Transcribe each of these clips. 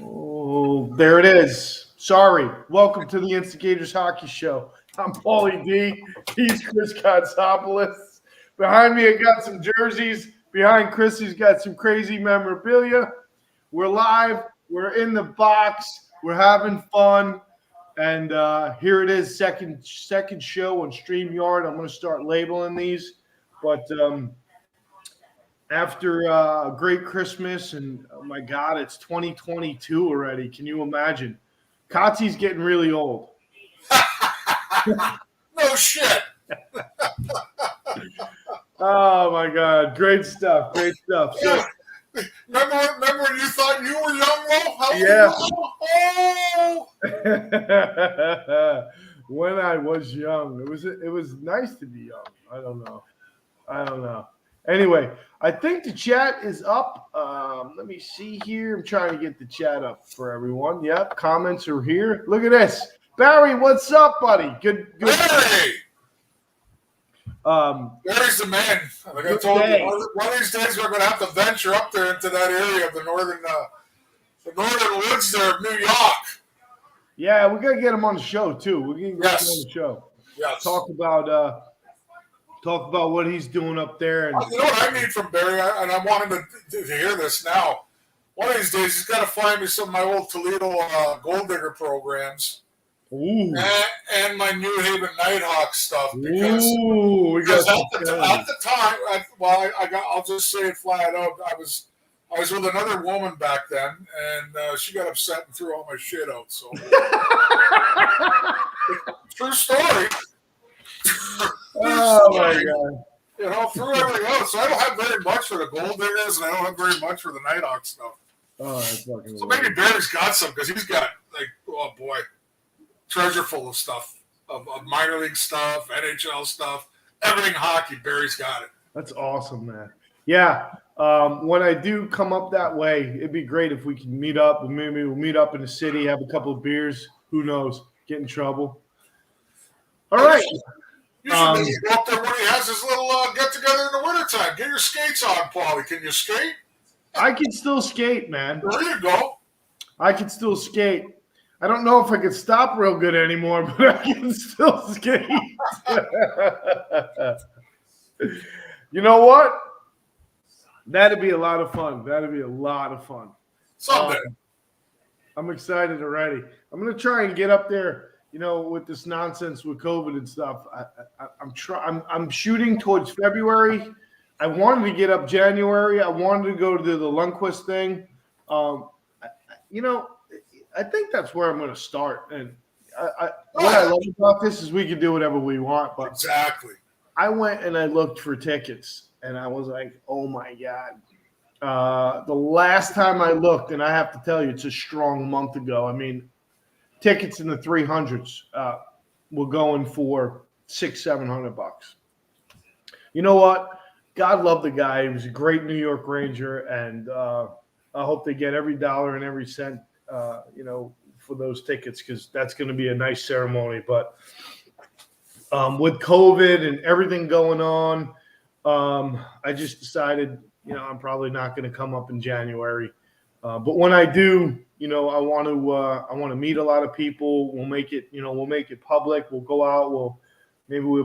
Oh, there it is. Sorry. Welcome to the Instigators Hockey Show. I'm Paulie D. He's Chris Kotsopoulos. Behind me, I got some jerseys. Behind Chris, he's got some crazy memorabilia. We're live. We're in the box. We're having fun. And here it is, second show on StreamYard. I'm going to start labeling these. But after a great Christmas, and oh my God, it's 2022 already. Can you imagine? Kotzi's getting really old. No shit. Oh my God, great stuff, great stuff. So, remember when you thought you were young, Will? How yeah. When I was young, it was nice to be young. I don't know. Anyway, I think the chat is up. Let me see here. I'm trying to get the chat up for everyone. Yep, comments are here. Look at this. Barry, what's up, buddy? Good. Barry! Barry's the man. Like I told you, one of these days we're going to have to venture up there into that area of the northern woods there of New York. Yeah, we got to get him on the show, too. We're going to get him on the show. Yes. Talk about what he's doing up there. And you know what I need from Barry, and I want him to hear this now. One of these days, he's got to find me some of my old Toledo Gold Digger programs. Ooh. And my New Haven Nighthawk stuff. Because at the time, I'll just say it flat out. I was with another woman back then, and she got upset and threw all my shit out. So, true story. Oh my God! You know, threw everything out. So I don't have very much for the Gold Diggers, and I don't have very much for the Nighthawk stuff. Oh, that's fucking. So maybe Barry's got some because he's got oh boy, treasure full of stuff, of minor league stuff, NHL stuff, everything hockey. Barry's got it. That's awesome, man. Yeah. When I do come up that way, it'd be great if we can meet up. Maybe we'll meet up in the city, have a couple of beers. Who knows? Get in trouble. All right. You should go up there when he has his little get-together in the wintertime. Get your skates on, Paulie. Can you skate? I can still skate, man. There you go. I can still skate. I don't know if I can stop real good anymore, but I can still skate. You know what? That'd be a lot of fun. Someday. I'm excited already. I'm going to try and get up there. You know, with this nonsense with COVID and stuff, I'm shooting towards February. I wanted to get up January. I wanted to go to the Lundqvist thing. I think that's where I'm going to start. And what I love about this is we can do whatever we want. But exactly. I went and I looked for tickets, and I was like, oh my God. The last time I looked, and I have to tell you, it's a strong month ago. I mean, tickets in the 300s were going for $600-700. You know what? God love the guy. He was a great New York Ranger, and I hope they get every dollar and every cent, for those tickets, because that's going to be a nice ceremony. But with COVID and everything going on, I just decided, I'm probably not going to come up in January. But when I do, I want to meet a lot of people. We'll make it public. We'll go out. We'll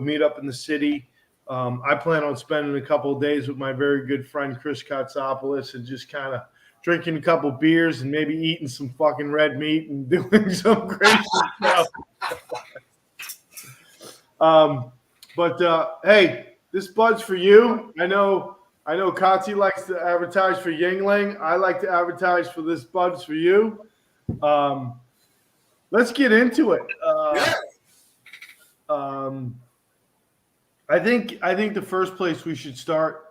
meet up in the city. I plan on spending a couple of days with my very good friend Chris Kotsopoulos and just kind of drinking a couple beers and maybe eating some fucking red meat and doing some crazy stuff. Hey, this bud's for you. I know Kotzi likes to advertise for Yingling. I like to advertise for this bud's for you. Let's get into it. I think the first place we should start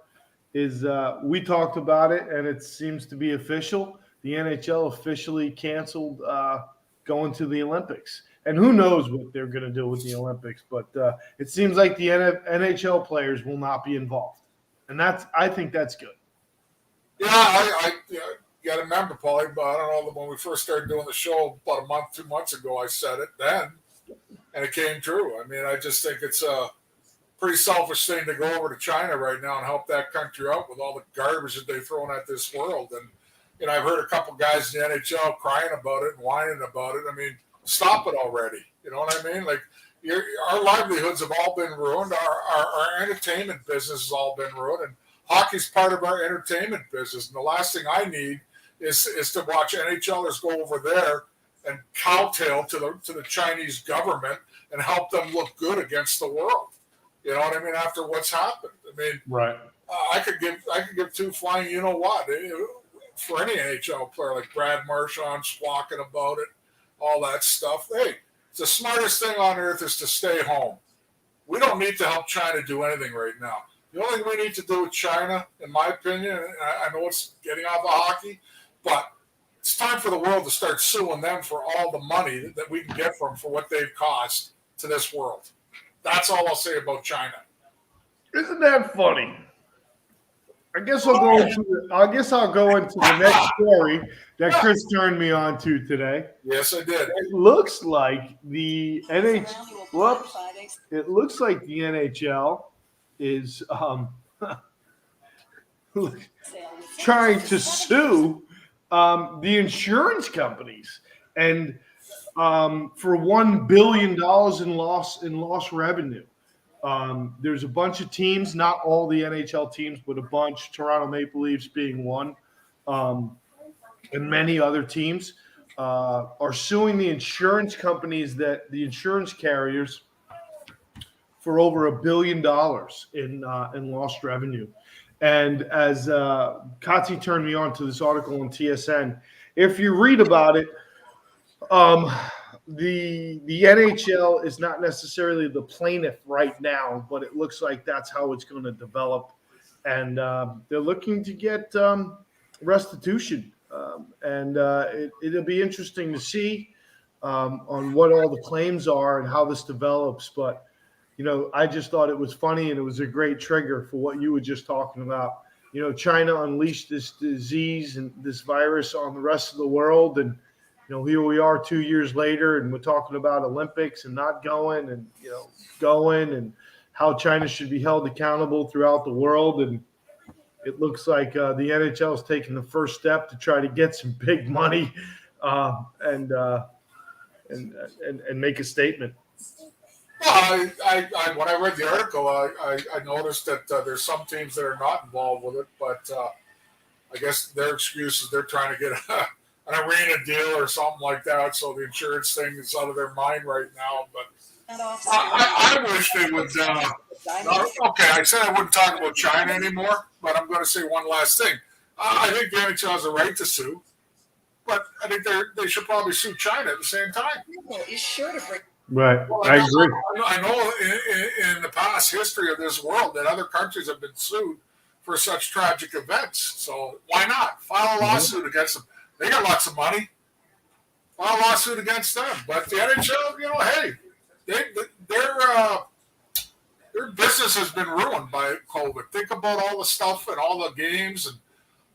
is we talked about it, and it seems to be official. The NHL officially canceled going to the Olympics. And who knows what they're going to do with the Olympics, but it seems like the NHL players will not be involved. And I think that's good. Yeah, I got to remember, Paulie, but I don't know, when we first started doing the show about a month, 2 months ago, I said it then, and it came true. I mean, I just think it's a pretty selfish thing to go over to China right now and help that country out with all the garbage that they're throwing at this world. And I've heard a couple guys in the NHL crying about it and whining about it. I mean, stop it already. You know what I mean? Like, our livelihoods have all been ruined. Our entertainment business has all been ruined, and hockey's part of our entertainment business. And the last thing I need is to watch NHLers go over there and kowtow to the Chinese government and help them look good against the world. You know what I mean? After what's happened, I mean, right. I could give two flying. You know what? For any NHL player like Brad Marchand squawking about it, all that stuff. Hey, the smartest thing on earth is to stay home. We don't need to help China do anything right now. The only thing we need to do with China, in my opinion, and I know it's getting off of hockey, but it's time for the world to start suing them for all the money that we can get from for what they've cost to this world. That's all I'll say about China. Isn't that funny? I guess I'll go into the next story that Chris turned me on to today. Yes, I did. It looks like the NHL is trying to sue the insurance companies and for $1 billion in lost revenue. There's a bunch of teams, not all the NHL teams, but a bunch, Toronto Maple Leafs being one, and many other teams are suing the insurance companies, the insurance carriers, for over $1 billion in lost revenue. And as Kati turned me on to this article on TSN, if you read about it, the NHL is not necessarily the plaintiff right now, but it looks like that's how it's going to develop. And they're looking to get restitution. It'll be interesting to see on what all the claims are and how this develops. But, I just thought it was funny, and it was a great trigger for what you were just talking about. China unleashed this disease and this virus on the rest of the world. And, here we are 2 years later, and we're talking about Olympics and not going and, going, and how China should be held accountable throughout the world. And it looks like the NHL is taking the first step to try to get some big money and make a statement. Well, when I read the article, I noticed that there's some teams that are not involved with it, but I guess their excuse is they're trying to get an arena deal or something like that, so the insurance thing is out of their mind right now. But I wish they would. Okay, I said I wouldn't talk about China anymore, but I'm going to say one last thing. I think the NHL has a right to sue, but I think they should probably sue China at the same time. Right, well, I agree. I know in the past history of this world that other countries have been sued for such tragic events. So why not file a lawsuit against them? They got lots of money. File a lawsuit against them. But the NHL, hey, their business has been ruined by COVID. Think about all the stuff and all the games and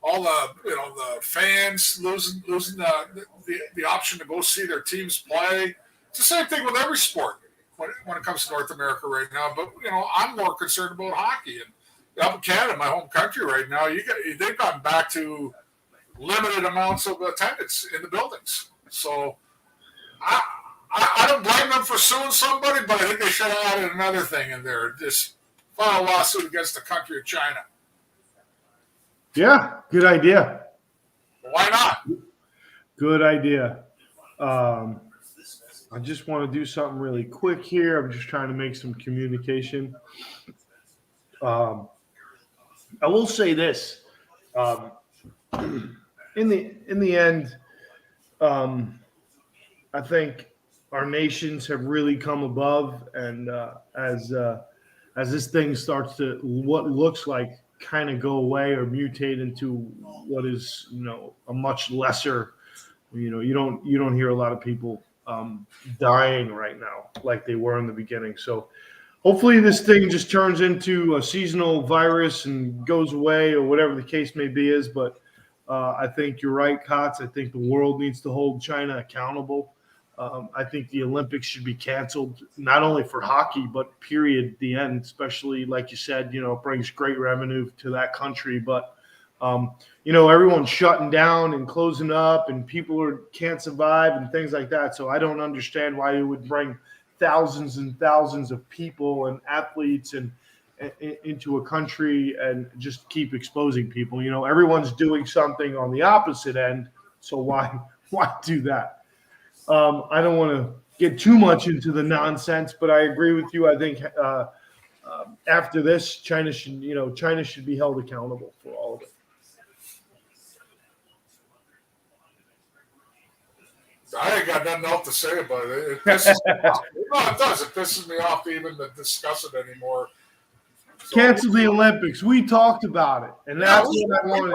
all the the fans losing the option to go see their teams play. It's the same thing with every sport when it comes to North America right now. But, I'm more concerned about hockey. And up in Canada, my home country right now, they've gotten back to limited amounts of attendance in the buildings. So I don't blame them for suing somebody, but I think they should have added another thing in there. Just file a lawsuit against the country of China. Yeah, good idea. Why not? Good idea. I just want to do something really quick here. I'm just trying to make some communication. I will say this. In the end, I think our nations have really come above, and as this thing starts to what looks like kind of go away or mutate into what is a much lesser. You don't hear a lot of people dying right now like they were in the beginning. So hopefully this thing just turns into a seasonal virus and goes away, or whatever the case may be is. But I think you're right, Kotz. I think the world needs to hold China accountable. I think the Olympics should be canceled, not only for hockey, but period, the end, especially like you said, it brings great revenue to that country. But Everyone's shutting down and closing up, and people can't survive and things like that. So I don't understand why you would bring thousands and thousands of people and athletes and into a country and just keep exposing people. Everyone's doing something on the opposite end, so why do that? I don't want to get too much into the nonsense, but I agree with you. I think after this, China should be held accountable for all of it. I ain't got nothing else to say about it. It pisses me off. No, it does. It pisses me off to even to discuss it anymore. So, cancel the Olympics. We talked about it, and that's what I wanted.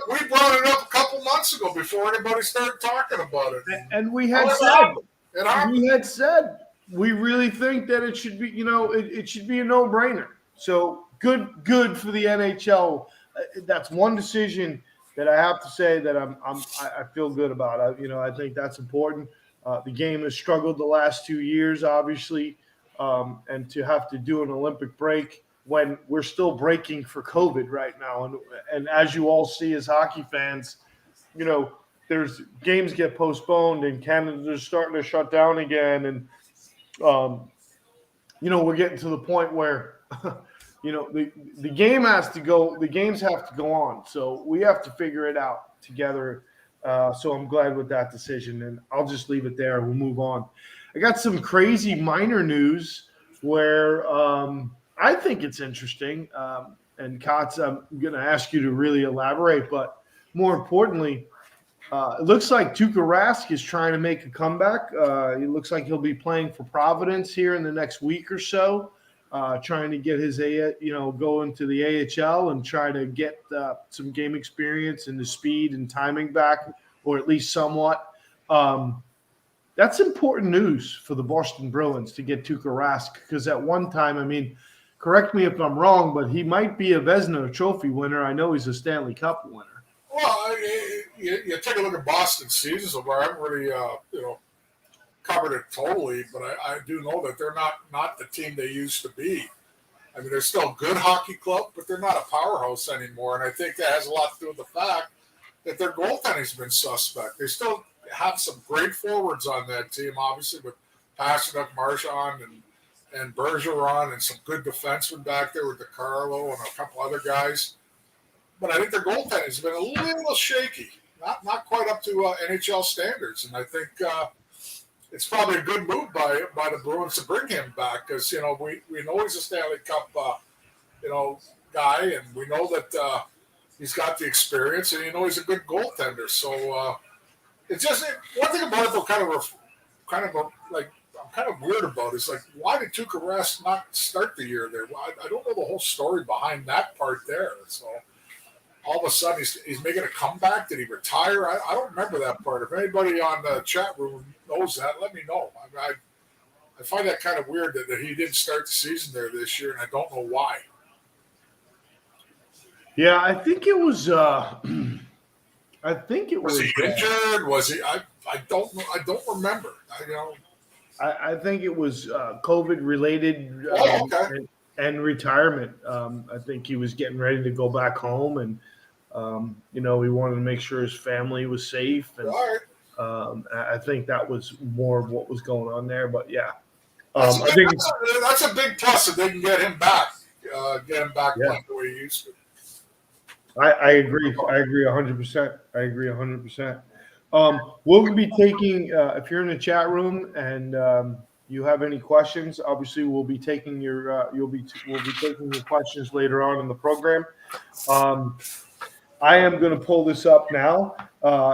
We brought it up a couple months ago before anybody started talking about it. And we had said we really think that it should be, it should be a no-brainer. So good for the NHL. That's one decision that I have to say that I feel good about. I think that's important. The game has struggled the last 2 years, obviously, and to have to do an Olympic break when we're still breaking for COVID right now. And as you all see as hockey fans, there's games get postponed and Canada's starting to shut down again. And, we're getting to the point where, the game has to go, the games have to go on. So we have to figure it out together. So I'm glad with that decision, and I'll just leave it there. We'll move on. I got some crazy minor news where, I think it's interesting. And Kotz, I'm going to ask you to really elaborate, but more importantly, it looks like Tuukka Rask is trying to make a comeback. It looks like he'll be playing for Providence here in the next week or so, trying to get his, go into the AHL and try to get some game experience and the speed and timing back, or at least somewhat. That's important news for the Boston Bruins to get Tuukka Rask, because at one time, correct me if I'm wrong, but he might be a Vezina Trophy winner. I know he's a Stanley Cup winner. Well, you take a look at Boston's season so far. I haven't really, covered it totally, but I do know that they're not the team they used to be. They're still a good hockey club, but they're not a powerhouse anymore. And I think that has a lot to do with the fact that their goaltending's been suspect. They still have some great forwards on that team, obviously, with Pasternak, Marchand, and Bergeron, and some good defensemen back there with DiCarlo and a couple other guys. But I think their goaltending's been a little shaky, not quite up to NHL standards. And I think it's probably a good move by the Bruins to bring him back, because we know he's a Stanley Cup guy, and we know that he's got the experience, and he's a good goaltender. So it's just one thing about it, though, I'm kind of weird about is, like, why did Tuukka Rask not start the year there? I don't know the whole story behind that part there. So all of a sudden he's making a comeback. Did he retire? I don't remember that part. If anybody on the chat room knows that, let me know. I find that kind of weird that he didn't start the season there this year, and I don't know why. Yeah, I think it was. Was he injured? Was he? I don't know. I don't remember. I think it was COVID related and retirement. I think he was getting ready to go back home, and he wanted to make sure his family was safe. And I think that was more of what was going on there. But yeah, I think that's a big plus if they can get him back, playing the way he used to. I agree. I agree 100%. I agree 100%. We'll be taking, if you're in the chat room and you have any questions, obviously we'll be taking we'll be taking your questions later on in the program. I am going to pull this up now.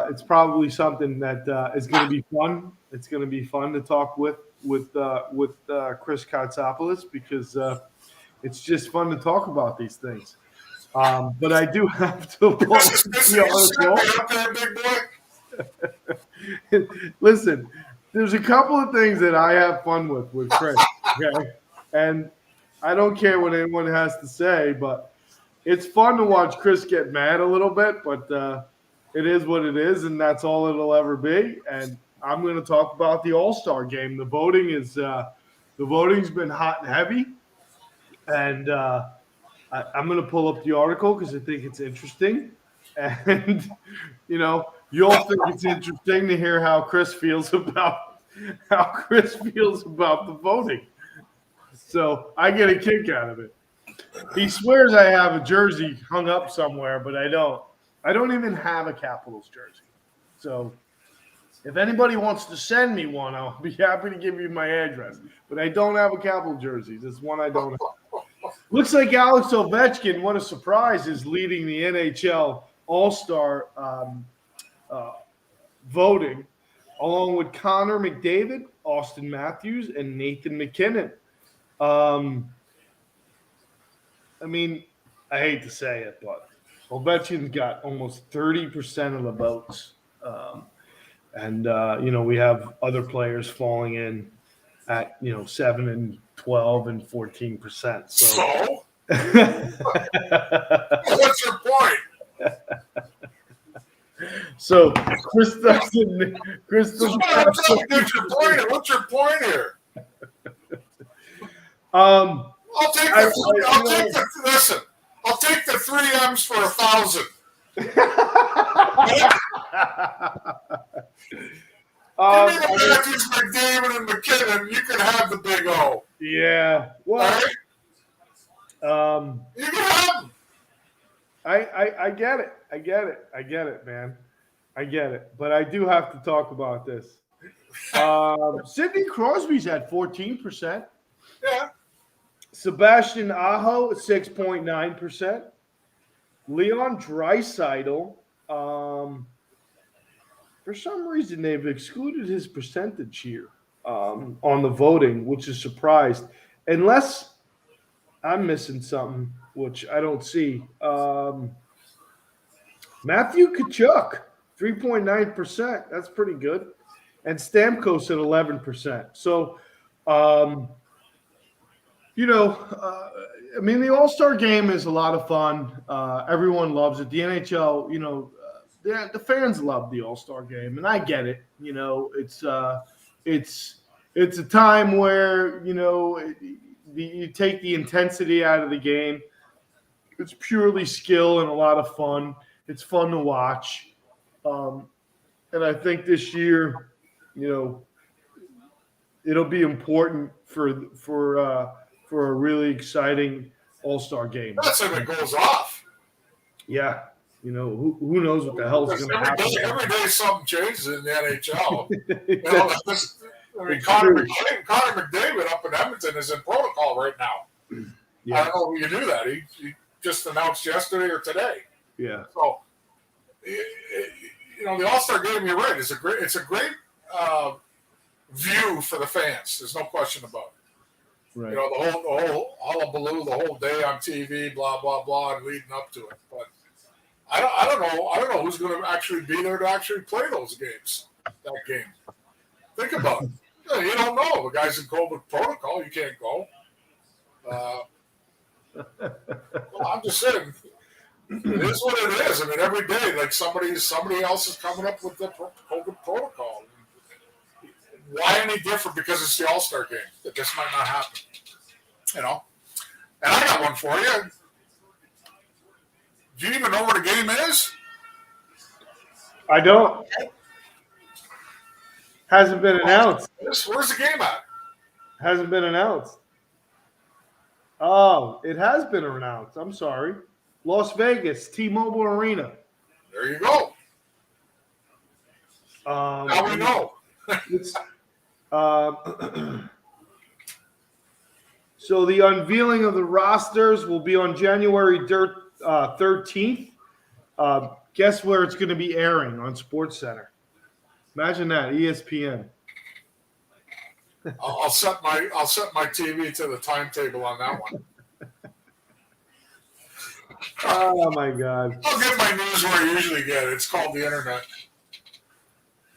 It's probably something that is going to be fun. It's going to be fun to talk with Chris Katsopoulos, because it's just fun to talk about these things. But I do have to pull the article. Listen, there's a couple of things that I have fun with Chris, okay? And I don't care what anyone has to say, but it's fun to watch Chris get mad a little bit, but it is what it is, and that's all it'll ever be. And I'm going to talk about the All-Star game. The voting's been hot and heavy, and I'm going to pull up the article because I think it's interesting. And, you'll think it's interesting to hear how Chris feels about the voting. So I get a kick out of it. He swears I have a jersey hung up somewhere, but I don't. I don't even have a Capitals jersey. So if anybody wants to send me one, I'll be happy to give you my address. But I don't have a Capital jersey. This one I don't have. Looks like Alex Ovechkin, what a surprise, is leading the NHL All-Star voting, along with Connor McDavid, Austin Matthews, and Nathan McKinnon. I hate to say it, but Ovechkin's got almost 30% of the votes. We have other players falling in at, 7 and 12 and 14%. So? What's your point? So Chris doesn't. What's your point here? I'll take the 3 M's for 1,000. Give me the Matthews, McDavid, and McKinnon. You can have the big O. Yeah. Well, right? You can have them. I get it, man. I get it. But I do have to talk about this. Sidney Crosby's at 14%. Yeah. Sebastian Aho at 6.9%. Leon Draisaitl, for some reason they've excluded his percentage here on the voting, which is surprised. Unless I'm missing something, which I don't see. Matthew Tkachuk, 3.9%. That's pretty good. And Stamkos at 11%. So, the All-Star game is a lot of fun. Everyone loves it. The NHL, the fans love the All-Star game, and I get it. It's a time where you take the intensity out of the game. It's purely skill and a lot of fun. It's fun to watch, and I think this year, it'll be important for a really exciting All-Star game. That's if it goes off. Yeah. Who knows what the hell is going to happen. Every day something changes in the NHL. Connor McDavid up in Edmonton is in protocol right now. Yeah. I don't know if you knew that. He just announced yesterday or today. Yeah. So, the All-Star game, you're right. It's a great view for the fans. There's no question about it. Right. The whole hullabaloo, the whole day on TV, blah blah blah, and leading up to it. But I don't know who's going to actually be there to actually play those games. That game. Think about it. You don't know. The guy's in COVID protocol. You can't go. Well, I'm just saying. It is what it is. Every day, like somebody else is coming up with the COVID protocol. Why any different? Because it's the All-Star game. It just might not happen. And I got one for you. Do you even know where the game is? I don't. Hasn't been announced. Where's the game at? Hasn't been announced. Oh, it has been announced. I'm sorry. Las Vegas, T-Mobile Arena. There you go. Now we know. So the unveiling of the rosters will be on January 13th. Guess where it's going to be airing? On SportsCenter. Imagine that, ESPN. I'll set my TV to the timetable on that one. Oh my God! I'll get my news where I usually get it. It's called the internet.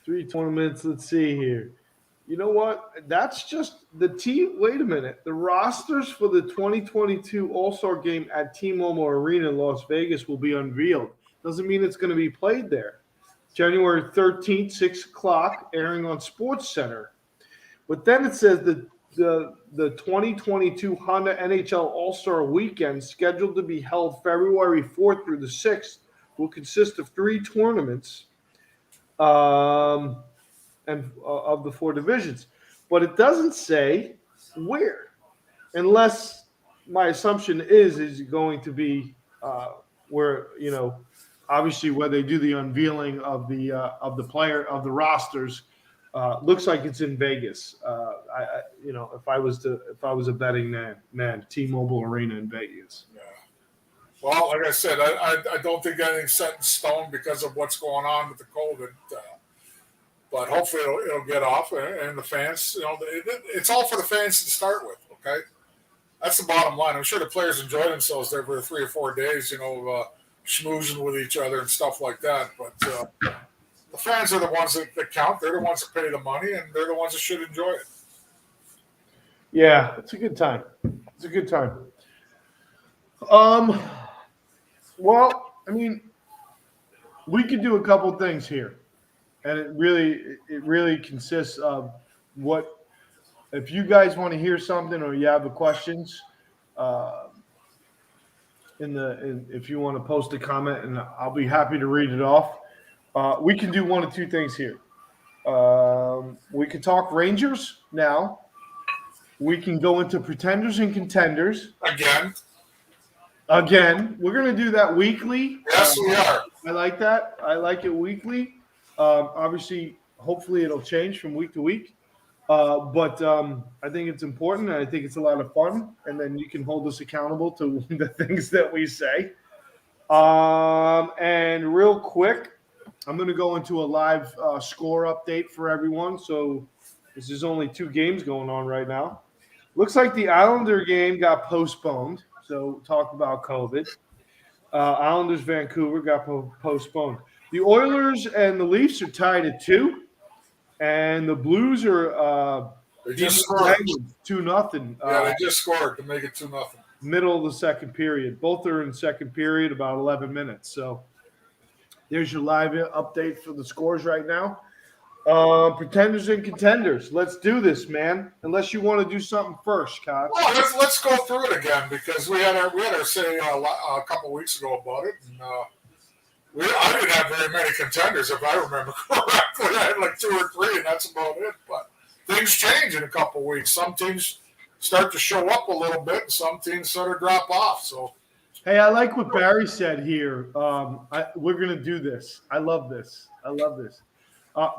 3 tournaments. Let's see here. You know what? That's just the team. Wait a minute. The rosters for the 2022 All-Star Game at T-Mobile Arena in Las Vegas will be unveiled. Doesn't mean it's going to be played there. January 13th, 6 o'clock, airing on SportsCenter. But then it says the 2022 Honda NHL All-Star Weekend scheduled to be held February 4th through the 6th will consist of 3 tournaments and of the 4 divisions. But it doesn't say where, unless my assumption is going to be where, obviously where they do the unveiling of the rosters. Looks like it's in Vegas. If I was a betting man, T-Mobile Arena in Vegas. Yeah. Well, like I said, I don't think anything's set in stone because of what's going on with the COVID. But hopefully it'll get off, and the fans, it's all for the fans to start with. Okay, that's the bottom line. I'm sure the players enjoy themselves there for 3 or 4 days, schmoozing with each other and stuff like that. But the fans are the ones that count. They're the ones that pay the money, and they're the ones that should enjoy it. Yeah, it's a good time. Well, I mean, we could do a couple things here, and it really consists of what. If you guys want to hear something or you have questions, if you want to post a comment, and I'll be happy to read it off. We can do one of 2 things here. We can talk Rangers now. We can go into pretenders and contenders. Again, we're going to do that weekly. Yes, we are. I like that. I like it weekly. Obviously, hopefully it'll change from week to week. But I think it's important, and I think it's a lot of fun. And then you can hold us accountable to the things that we say. And real quick, I'm going to go into a live score update for everyone. So this is only 2 games going on right now. Looks like the Islander game got postponed. So talk about COVID. Islanders Vancouver got postponed. The Oilers and the Leafs are tied at 2. And the Blues are they just scored 2-0. They just scored to make it 2-0. Middle of the second period. Both are in second period, about 11 minutes. So there's your live update for the scores right now. Pretenders and contenders. Let's do this, man. Unless you want to do something first, Cox. Well, let's go through it again because we had our say a couple weeks ago about it, and I didn't have very many contenders if I remember correctly. I had like 2 or 3, and that's about it. But things change in a couple weeks. Some teams start to show up a little bit, and some teams sort of drop off. So, hey, I like what Barry said here. We're going to do this. I love this.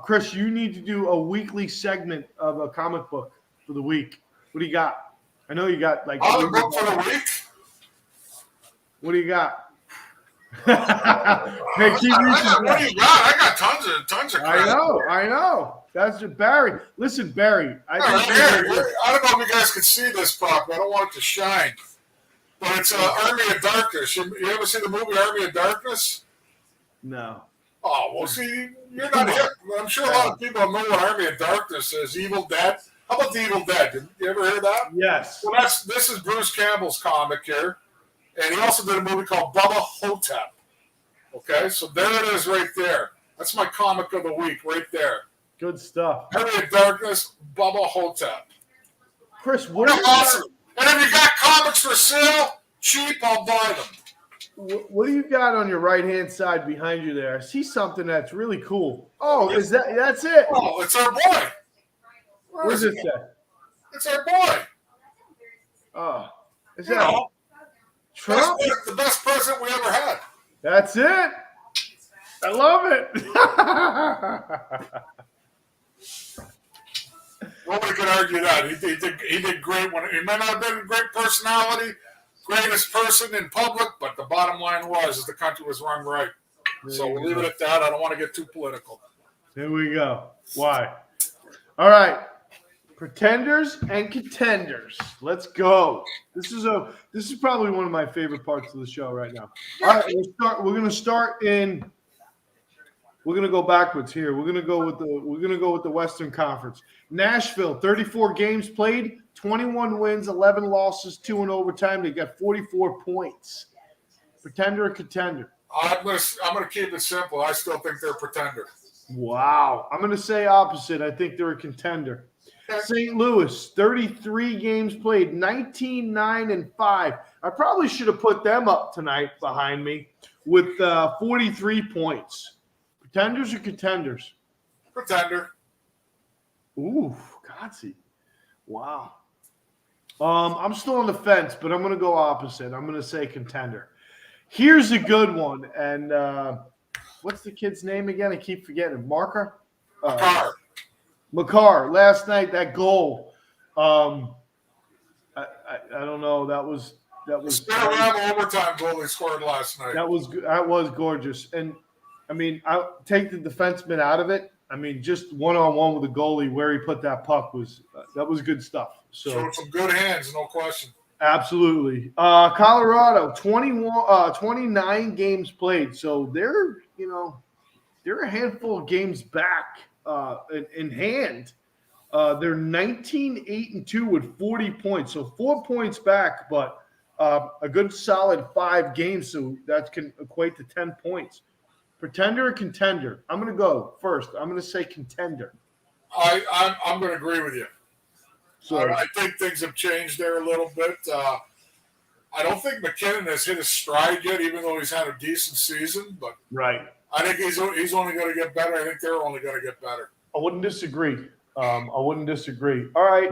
Chris, you need to do a weekly segment of a comic book for the week. What do you got? I know you got like. The book for the week? What do you got? Hey, keep reaching. What do you got? I got tons of crap. I know. That's just Barry. Listen, Barry. I don't know if you guys can see this properly. I don't want it to shine. But it's Army of Darkness. You ever see the movie Army of Darkness? No. Oh, well, see, you're not hip. I'm sure a lot of people know what Army of Darkness is. Evil Dead. How about the Evil Dead? You ever hear that? Yes. Well, this is Bruce Campbell's comic here. And he also did a movie called Bubba Hotep. Okay, so there it is right there. That's my comic of the week right there. Good stuff. Army of Darkness, Bubba Hotep. Chris, what awesome. And if you got comics for sale, cheap, I'll buy them. What do you got on your right-hand side behind you there? I see something that's really cool. Oh, that's it? Oh, it's our boy. What does it say? It's our boy. Oh, is that Trump? The best president we ever had. That's it. I love it. Nobody could argue that. He did great. He may not have been a great personality, greatest person in public, but the bottom line was the country was run right. So we'll leave it at that. I don't want to get too political. Here we go. Why? All right. Pretenders and contenders. Let's go. This is probably one of my favorite parts of the show right now. All right, we're gonna start in. We're gonna go backwards here. We're gonna go with the Western Conference. Nashville, 34 games played, 21 wins, 11 losses, 2 in overtime. They got 44 points. Pretender or contender? I'm gonna keep it simple. I still think they're a pretender. Wow. I'm gonna say opposite. I think they're a contender. St. Louis, 33 games played, 19-9-5. I probably should have put them up tonight behind me with 43 points. Pretenders or contenders? Pretender. Ooh, Godsey. Wow. I'm still on the fence, but I'm going to go opposite. I'm going to say contender. Here's a good one. And what's the kid's name again? I keep forgetting. Makar. Last night, that goal. I don't know. That was overtime goal he scored last night. That was gorgeous. And I mean, I take the defenseman out of it. I mean, just one-on-one with the goalie where he put that puck was good stuff. So showed some good hands, no question. Absolutely. Colorado, 29 games played. So they're a handful of games back in hand. They're 19-8-2 with 40 points. So 4 points back, but a good solid 5 games. So that can equate to 10 points. Pretender or contender? I'm going to go first. I'm going to say contender. I'm going to agree with you. So I think things have changed there a little bit. I don't think McKinnon has hit his stride yet, even though he's had a decent season. But right, I think he's only going to get better. I think they're only going to get better. I wouldn't disagree. All right,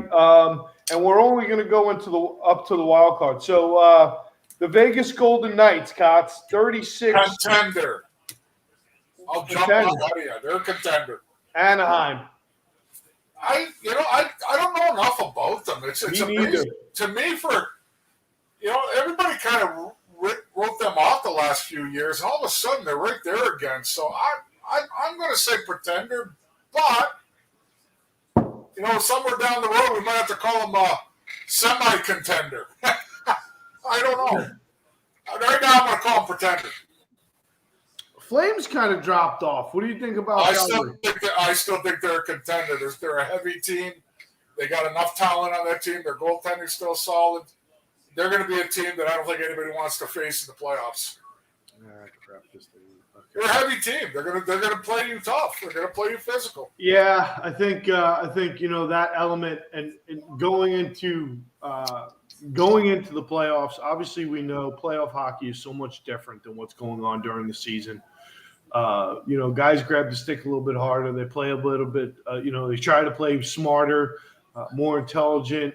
and we're only going to go up to the wild card. So the Vegas Golden Knights, Cots, 36. Contender. I'll jump out of you. They're a contender. Anaheim. I don't know enough about them. It's amazing to me everybody kind of wrote them off the last few years, and all of a sudden they're right there again. So I'm going to say pretender, but somewhere down the road we might have to call them a semi-contender. I don't know. Right now I'm going to call them pretender. Flames kind of dropped off. What do you think about I still think they're a contender. They're a heavy team. They got enough talent on that team. Their goaltending's still solid. They're going to be a team that I don't think anybody wants to face in the playoffs. They're a heavy team. They're going to play you tough. They're going to play you physical. Yeah, I think that element and going into the playoffs. Obviously, we know playoff hockey is so much different than what's going on during the season. Guys grab the stick a little bit harder. They play a little bit. They try to play smarter, more intelligent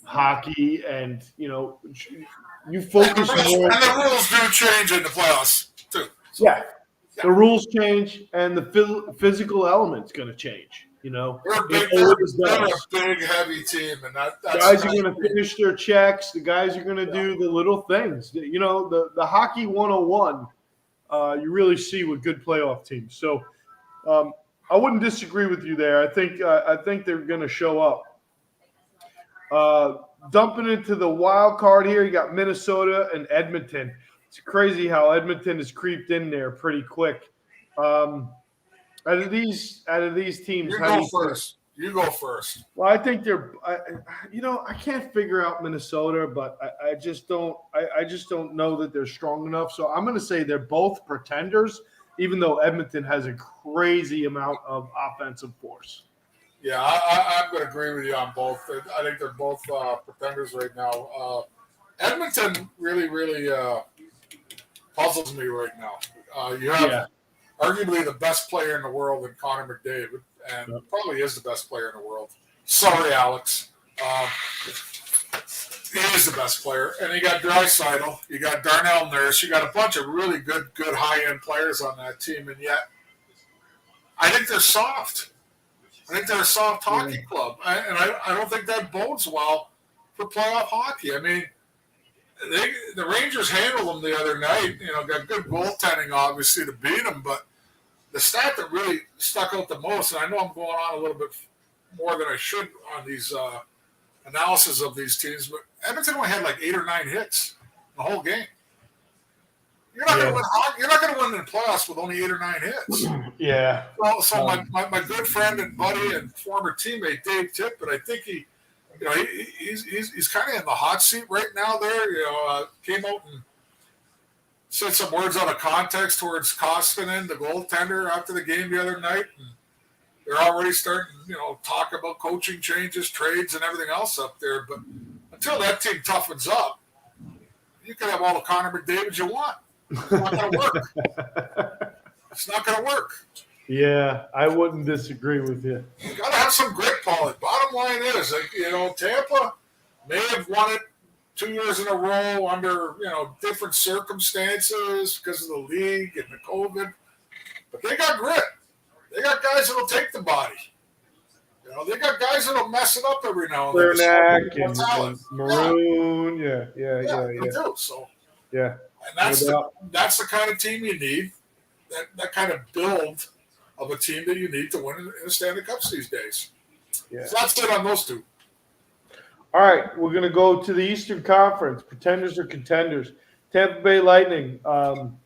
hockey, and you focus more. And the rules do change in the playoffs too. Yeah. The rules change, and the physical element's going to change. They're a big, heavy team, and that's guys are going to finish their checks. The guys are going to do the little things. The hockey 101. You really see with good playoff teams. So I wouldn't disagree with you there. I think they're going to show up. Dumping into the wild card here, you got Minnesota and Edmonton. It's crazy how Edmonton has creeped in there pretty quick. Out of these teams, You go first. Well, I think I can't figure out Minnesota, but I just don't know that they're strong enough. So I'm going to say they're both pretenders, even though Edmonton has a crazy amount of offensive force. Yeah, I'm going to agree with you on both. I think they're both pretenders right now. Edmonton really, really puzzles me right now. You have arguably the best player in the world in Connor McDavid, and probably is the best player in the world. Sorry, Alex. He is the best player. And you got Draisaitl, you got Darnell Nurse, you got a bunch of really good high-end players on that team, and yet I think they're soft. I think they're a soft hockey club, and I don't think that bodes well for playoff hockey. I mean, the Rangers handled them the other night. Got good goaltending, obviously, to beat them, but the stat that really stuck out the most, and I know I'm going on a little bit more than I should on these analysis of these teams, but Edmonton only had like 8 or 9 hits the whole game. You're not going to win in the playoffs with only 8 or 9 hits. Yeah. So my good friend and buddy and former teammate Dave Tippett, I think he's kind of in the hot seat right now. There, came out and said some words out of context towards Koskinen, the goaltender, after the game the other night. And they're already starting, talk about coaching changes, trades, and everything else up there. But until that team toughens up, you can have all the Connor McDavid you want. It's not going to work. It's not going to work. Yeah, I wouldn't disagree with you. You got to have some grit, Paulie. Bottom line is, Tampa may have won it 2 years in a row under, different circumstances because of the league and the COVID. But they got grit. They got guys that'll take the body. They got guys that'll mess it up every now and then. Cernak and Maroon. Yeah. They do. So, yeah. And that's the kind of team you need, that kind of build of a team that you need to win in the Stanley Cups these days. Yeah. So that's it on those two. All right, we're going to go to the Eastern Conference. Pretenders or contenders? Tampa Bay Lightning. I'm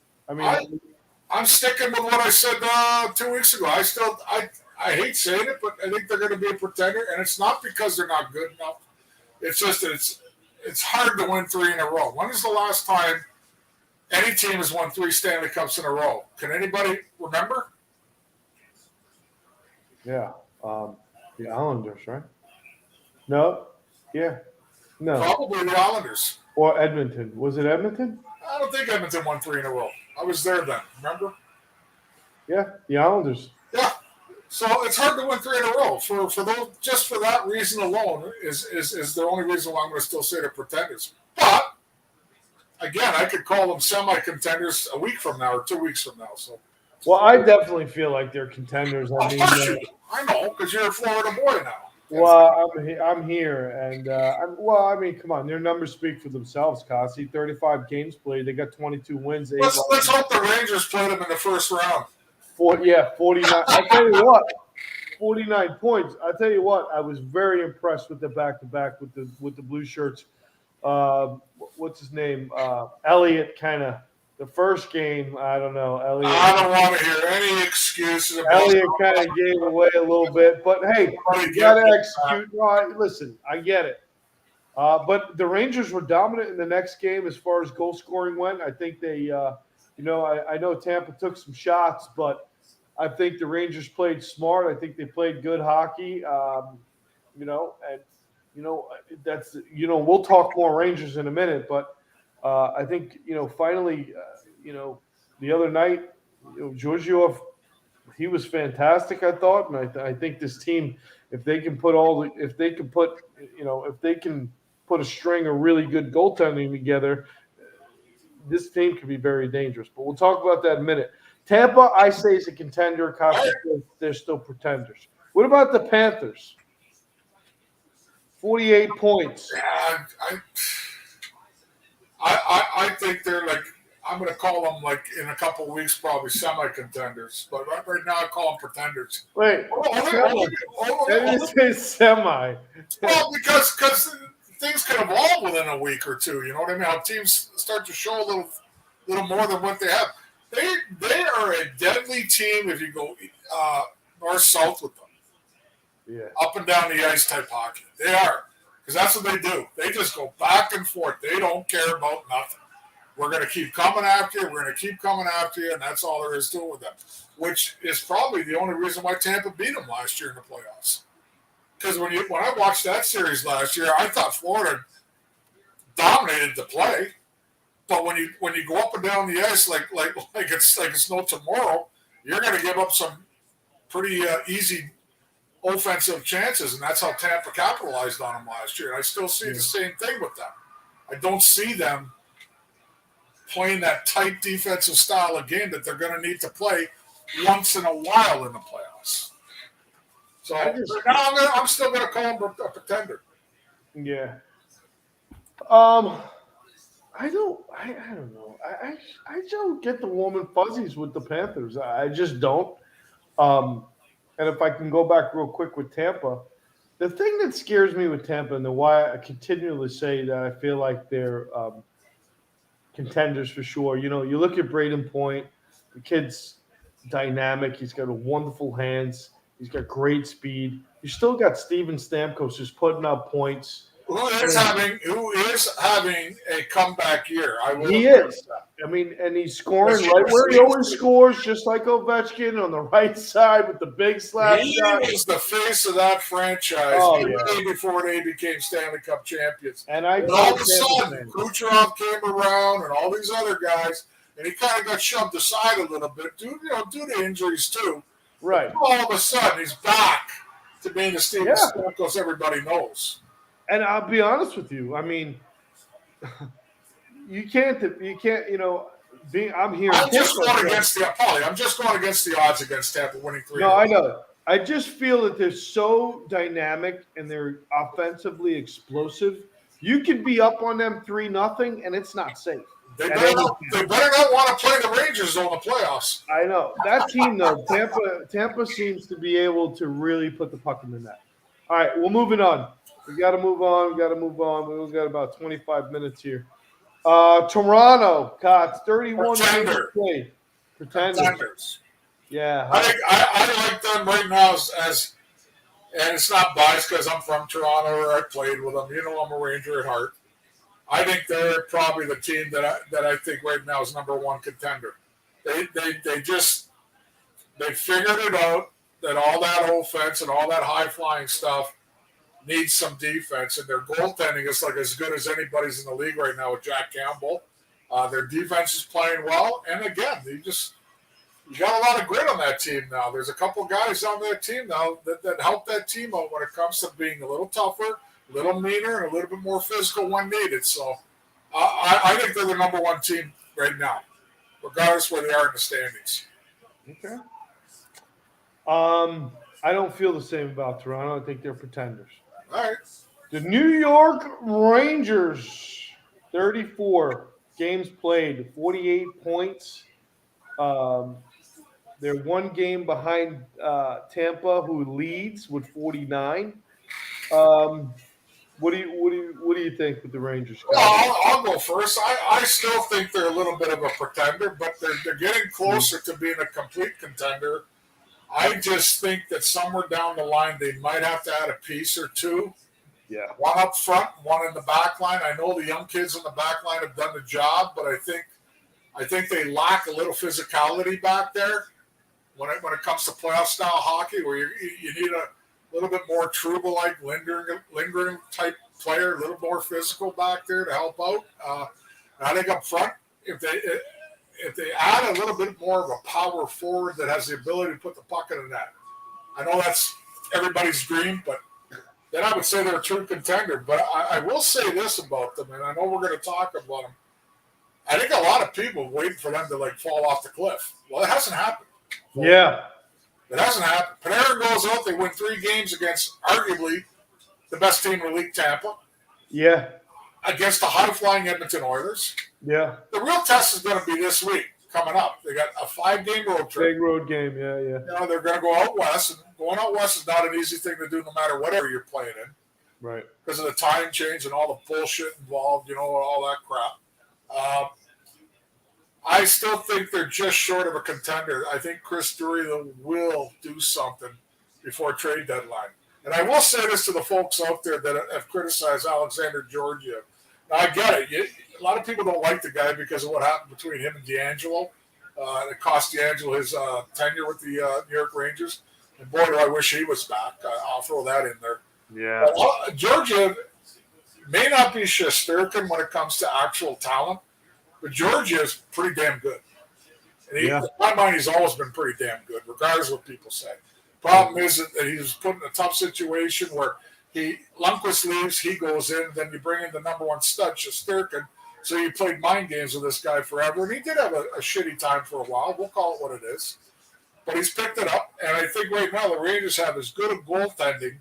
sticking with what I said 2 weeks ago. I hate saying it, but I think they're going to be a pretender, and it's not because they're not good enough. It's just that it's hard to win 3 in a row. When is the last time any team has won 3 Stanley Cups in a row? Can anybody remember? Yeah, the Islanders, right? No, yeah, no. Probably the Islanders. Or Edmonton. Was it Edmonton? I don't think Edmonton won 3 in a row. I was there then, remember? Yeah, the Islanders. Yeah. So it's hard to win 3 in a row. For those, just for that reason alone is the only reason why I'm going to still say they're pretenders. But again, I could call them semi-contenders a week from now or 2 weeks from now. So. Well, I definitely feel like they're contenders. I know, because you're a Florida boy now. Well, I'm here, and come on, their numbers speak for themselves, Kasi. 35 games played, they got 22 wins. Let's hope the Rangers played them in the first round. 49. I tell you what, 49 points. I tell you what, I was very impressed with the back-to-back with the blue shirts. What's his name? Elliott kind of. The first game, I don't know. Elliott. I don't want to hear any excuses. Elliott kind of gave away a little bit, but hey, you got to execute. Listen, I get it. But the Rangers were dominant in the next game as far as goal scoring went. I think they, I know Tampa took some shots, but I think the Rangers played smart. I think they played good hockey. That's we'll talk more Rangers in a minute, but. I think finally, the other night, Georgiev, he was fantastic. I thought, and I think this team, if they can put a string of really good goaltending together, this team could be very dangerous. But we'll talk about that in a minute. Tampa, I say, is a contender. They're still pretenders. What about the Panthers? 48 points. I think they're I'm going to call them in a couple of weeks probably semi-contenders, but right now I call them pretenders. Wait, semi. Well, because things can evolve within a week or two. You know what I mean? How teams start to show a little more than what they have. They are a deadly team if you go north-south with them. Yeah. Up and down the ice type hockey. They are. Because that's what they do. They just go back and forth. They don't care about nothing. We're going to keep coming after you. We're going to keep coming after you, and that's all there is to it with them, which is probably the only reason why Tampa beat them last year in the playoffs. Because when I watched that series last year, I thought Florida dominated the play, but when you go up and down the ice like it's no tomorrow, you're going to give up some pretty easy offensive chances, and that's how Tampa capitalized on them last year. And I still see the same thing with them. I don't see them playing that tight defensive style of game that they're going to need to play once in a while in the playoffs. So I'm still going to call them a pretender. Yeah. I don't know. I don't get the warm and fuzzies with the Panthers. I just don't. And if I can go back real quick with Tampa, the thing that scares me with Tampa and why I continually say that I feel like they're contenders for sure. You look at Braden Point, the kid's dynamic. He's got wonderful hands. He's got great speed. You still got Steven Stamkos who's putting up points. Who is having a comeback year? He is. I mean, and he's scoring right where he always scores, just like Ovechkin on the right side with the big slap shot. He was the face of that franchise way before they became Stanley Cup champions. And all of a sudden, Kucherov came around and all these other guys, and he kind of got shoved aside a little bit due to injuries too. Right. But all of a sudden, he's back to being the Steven Stamkos everybody knows. And I'll be honest with you. I mean, you can't. I'm here. I'm just going against the odds against Tampa winning 3. No, I know. I just feel that they're so dynamic and they're offensively explosive. You could be up on them 3-0, and it's not safe. They better not want to play the Rangers in the playoffs. I know. That team, though, Tampa seems to be able to really put the puck in the net. All right, we're moving on. We got to move on. We've got about 25 minutes here. Toronto, Cots, 31 games played. Pretenders. Yeah. I like them right now as and it's not biased because I'm from Toronto or I played with them. I'm a Ranger at heart. I think they're probably the team that I think right now is number one contender. They figured it out that all that offense and all that high flying stuff needs some defense, and their goaltending is like as good as anybody's in the league right now with Jack Campbell. Their defense is playing well, and again, you got a lot of grit on that team now. There's a couple guys on that team now that help that team out when it comes to being a little tougher, a little meaner, and a little bit more physical when needed. So I think they're the number one team right now, regardless where they are in the standings. Okay. I don't feel the same about Toronto. I think they're pretenders. All right. The New York Rangers, 34 games played, 48 points. They're one game behind Tampa, who leads with 49. What do you think with the Rangers? Well, I'll go first. I still think they're a little bit of a pretender, but they're getting closer to being a complete contender. I just think that somewhere down the line they might have to add a piece or two. Yeah. One up front, one in the back line. I know the young kids in the back line have done the job, but I think they lack a little physicality back there when it comes to playoff style hockey, where you need a little bit more Trouba-like lingering type player, a little more physical back there to help out. I think up front, if they add a little bit more of a power forward that has the ability to put the puck in the net, I know that's everybody's dream, but then I would say they're a true contender. But I will say this about them, and I know we're going to talk about them. I think a lot of people waiting for them to fall off the cliff. Well, it hasn't happened. Yeah. It hasn't happened. Panarin goes out. They win 3 games against arguably the best team in the league, Tampa. Yeah. Against the high-flying Edmonton Oilers. Yeah. The real test is going to be this week coming up. They got a 5-game road trip. Big road game, yeah. They're going to go out west, and going out west is not an easy thing to do no matter whatever you're playing in. Right. Because of the time change and all the bullshit involved, all that crap. I still think they're just short of a contender. I think Chris Drury will do something before trade deadline. And I will say this to the folks out there that have criticized Alexander Georgiev. Now, I get it. A lot of people don't like the guy because of what happened between him and D'Angelo. It cost D'Angelo his tenure with the New York Rangers. And boy, do I wish he was back. I'll throw that in there. Yeah. Georgiev may not be Shesterkin when it comes to actual talent, but Georgiev's pretty damn good. And in my mind, he's always been pretty damn good, regardless of what people say. Problem is that he was put in a tough situation where Lundqvist leaves, he goes in, then you bring in the number one stud, Shesterkin. So you played mind games with this guy forever. And he did have a shitty time for a while. We'll call it what it is. But he's picked it up. And I think right now the Rangers have as good a goaltending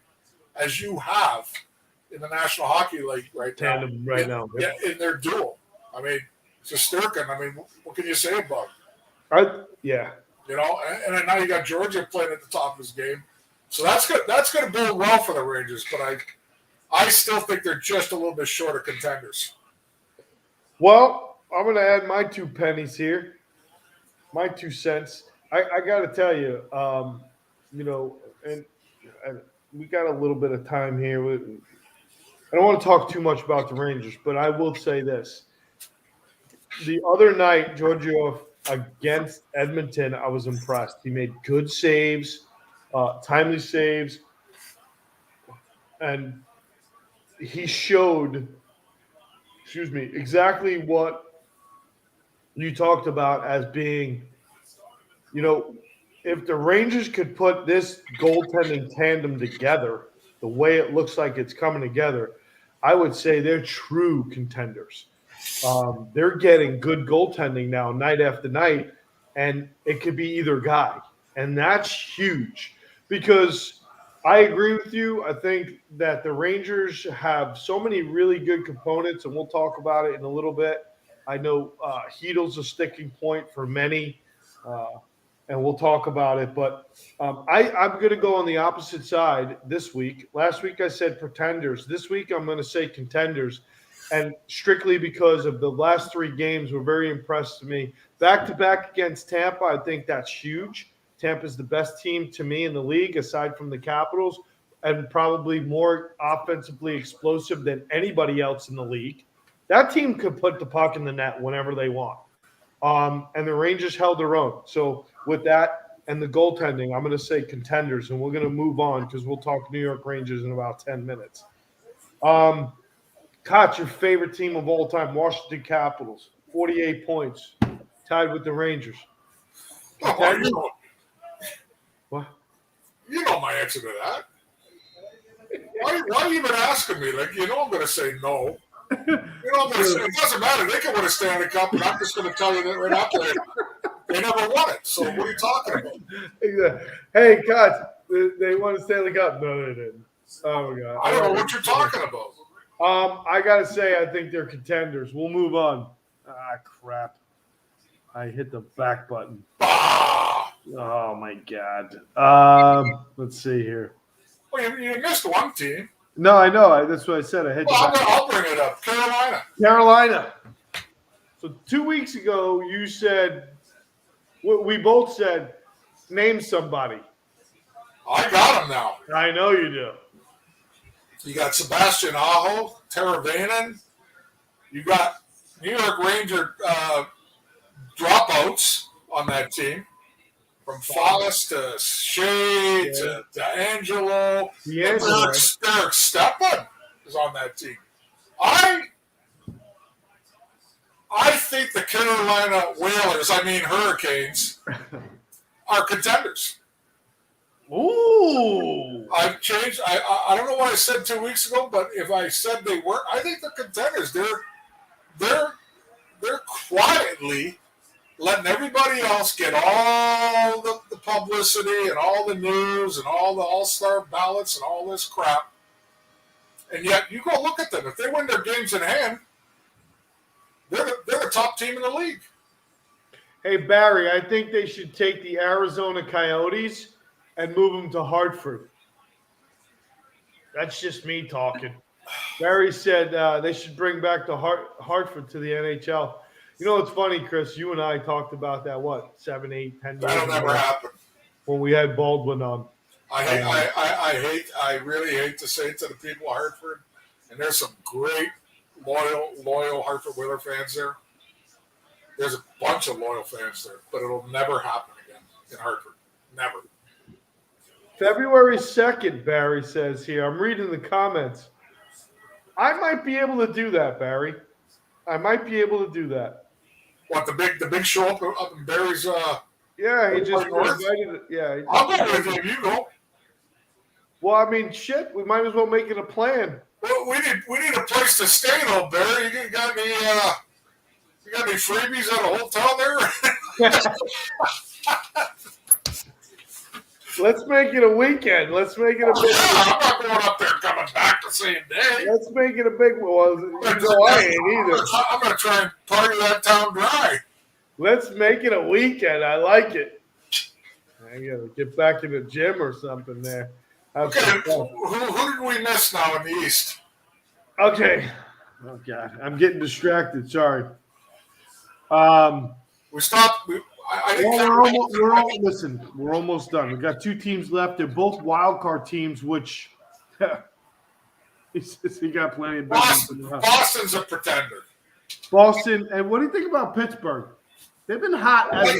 as you have in the National Hockey League now. Yeah, in their duel. I mean, Shesterkin, what can you say about it? Yeah. And then now you got Georgia playing at the top of his game. So that's good. That's going to bode well for the Rangers, but I still think they're just a little bit short of contenders. Well, I'm going to add my 2 pennies here, my 2 cents. I got to tell you, and we got a little bit of time here. I don't want to talk too much about the Rangers, but I will say this. the other night, Giorgio against Edmonton, I was impressed. He made good saves, timely saves, and he showed, exactly what you talked about as being, if the Rangers could put this goaltending tandem together, the way it looks like it's coming together, I would say they're true contenders. They're getting good goaltending now, night after night, and it could be either guy. And that's huge because I agree with you. I think that the Rangers have so many really good components, and we'll talk about it in a little bit. I know Heedle's a sticking point for many, and we'll talk about it. But I'm going to go on the opposite side this week. Last week I said pretenders. This week I'm going to say contenders. And strictly because of the last 3 games were very impressed to me. Back-to-back against Tampa, I think that's huge. Tampa's the best team to me in the league, aside from the Capitals, and probably more offensively explosive than anybody else in the league. That team could put the puck in the net whenever they want. And the Rangers held their own. So with that and the goaltending, I'm going to say contenders, and we're going to move on because we'll talk New York Rangers in about 10 minutes. Koch, your favorite team of all time, Washington Capitals, 48 points, tied with the Rangers. What? You know my answer to that. Why are you even asking me? Like, I'm going to say no. I'm going to say it doesn't matter. They can win a Stanley Cup, and I'm just going to tell you that right out there. They never won it. So what are you talking about? Exactly. Hey, Koch, they won a Stanley Cup. No, they didn't. Oh my God. I don't know what you're talking about. I gotta say, I think they're contenders. We'll move on. Crap! I hit the back button. Oh my God. Let's see here. Well, you missed one team. No, I know. That's what I said. I hit. I'll bring it up. Carolina. So 2 weeks ago, you said we both said name somebody. I got him now. I know you do. You got Sebastian Aho, Teravainen. You got New York Ranger dropouts on that team. From Fallis to Shea to D'Angelo. Derek Stepan is on that team. I think the Carolina Hurricanes, are contenders. Ooh! I've changed. I don't know what I said 2 weeks ago, but if I said they were, I think they're contenders. They're quietly letting everybody else get all the publicity and all the news and all the all-star ballots and all this crap. And yet, you go look at them. If they win their games in hand, they're the top team in the league. Hey, Barry, I think they should take the Arizona Coyotes and move them to Hartford. That's just me talking. Barry said they should bring back the Hartford to the NHL. You know what's funny, Chris? You and I talked about that, 7, 8, 10 years ago. That'll never happen. When we had Baldwin on. I really hate to say it to the people of Hartford, and there's some great, loyal Hartford Whaler fans there. There's a bunch of loyal fans there, but it'll never happen again in Hartford. Never. February 2nd, Barry says here. I'm reading the comments. I might be able to do that, Barry. I might be able to do that. What, the big show up in Barry's? Yeah, he just invited. Yeah, I'll go with you. You go. Well, I mean, shit. We might as well make it a plan. Well, we need a place to stay, though, Barry. You got any freebies at a hotel there? Let's make it a weekend. Let's make it a big. I'm not going up there coming back the same day. Let's make it a big one. I ain't either. I'm going to try and party that town dry. Let's make it a weekend. I like it. I gotta get back in the gym or something there. Okay, who did we miss now in the East? Okay. Oh God, I'm getting distracted. Sorry. We stopped. Listen, we're almost done. We've got 2 teams left. They're both wild card teams, which he got plenty of business. Boston's a pretender. Boston, and what do you think about Pittsburgh? They've been hot as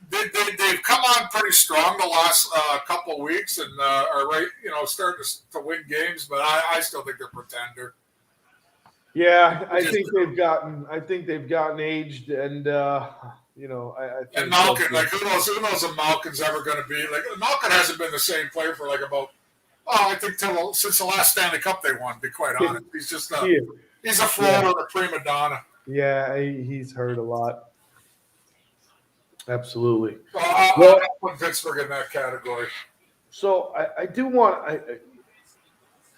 they've come on pretty strong the last couple of weeks and are starting to win games, but I still think they're a pretender. Yeah, I think they've gotten aged, and I think and Malkin, who knows if Malkin's ever going to be Malkin hasn't been the same player for I think since the last Stanley Cup they won. To be quite honest, he's just he's a floater, a prima donna. Yeah, he's hurt a lot. Absolutely. I'll put Pittsburgh in that category. So I do want.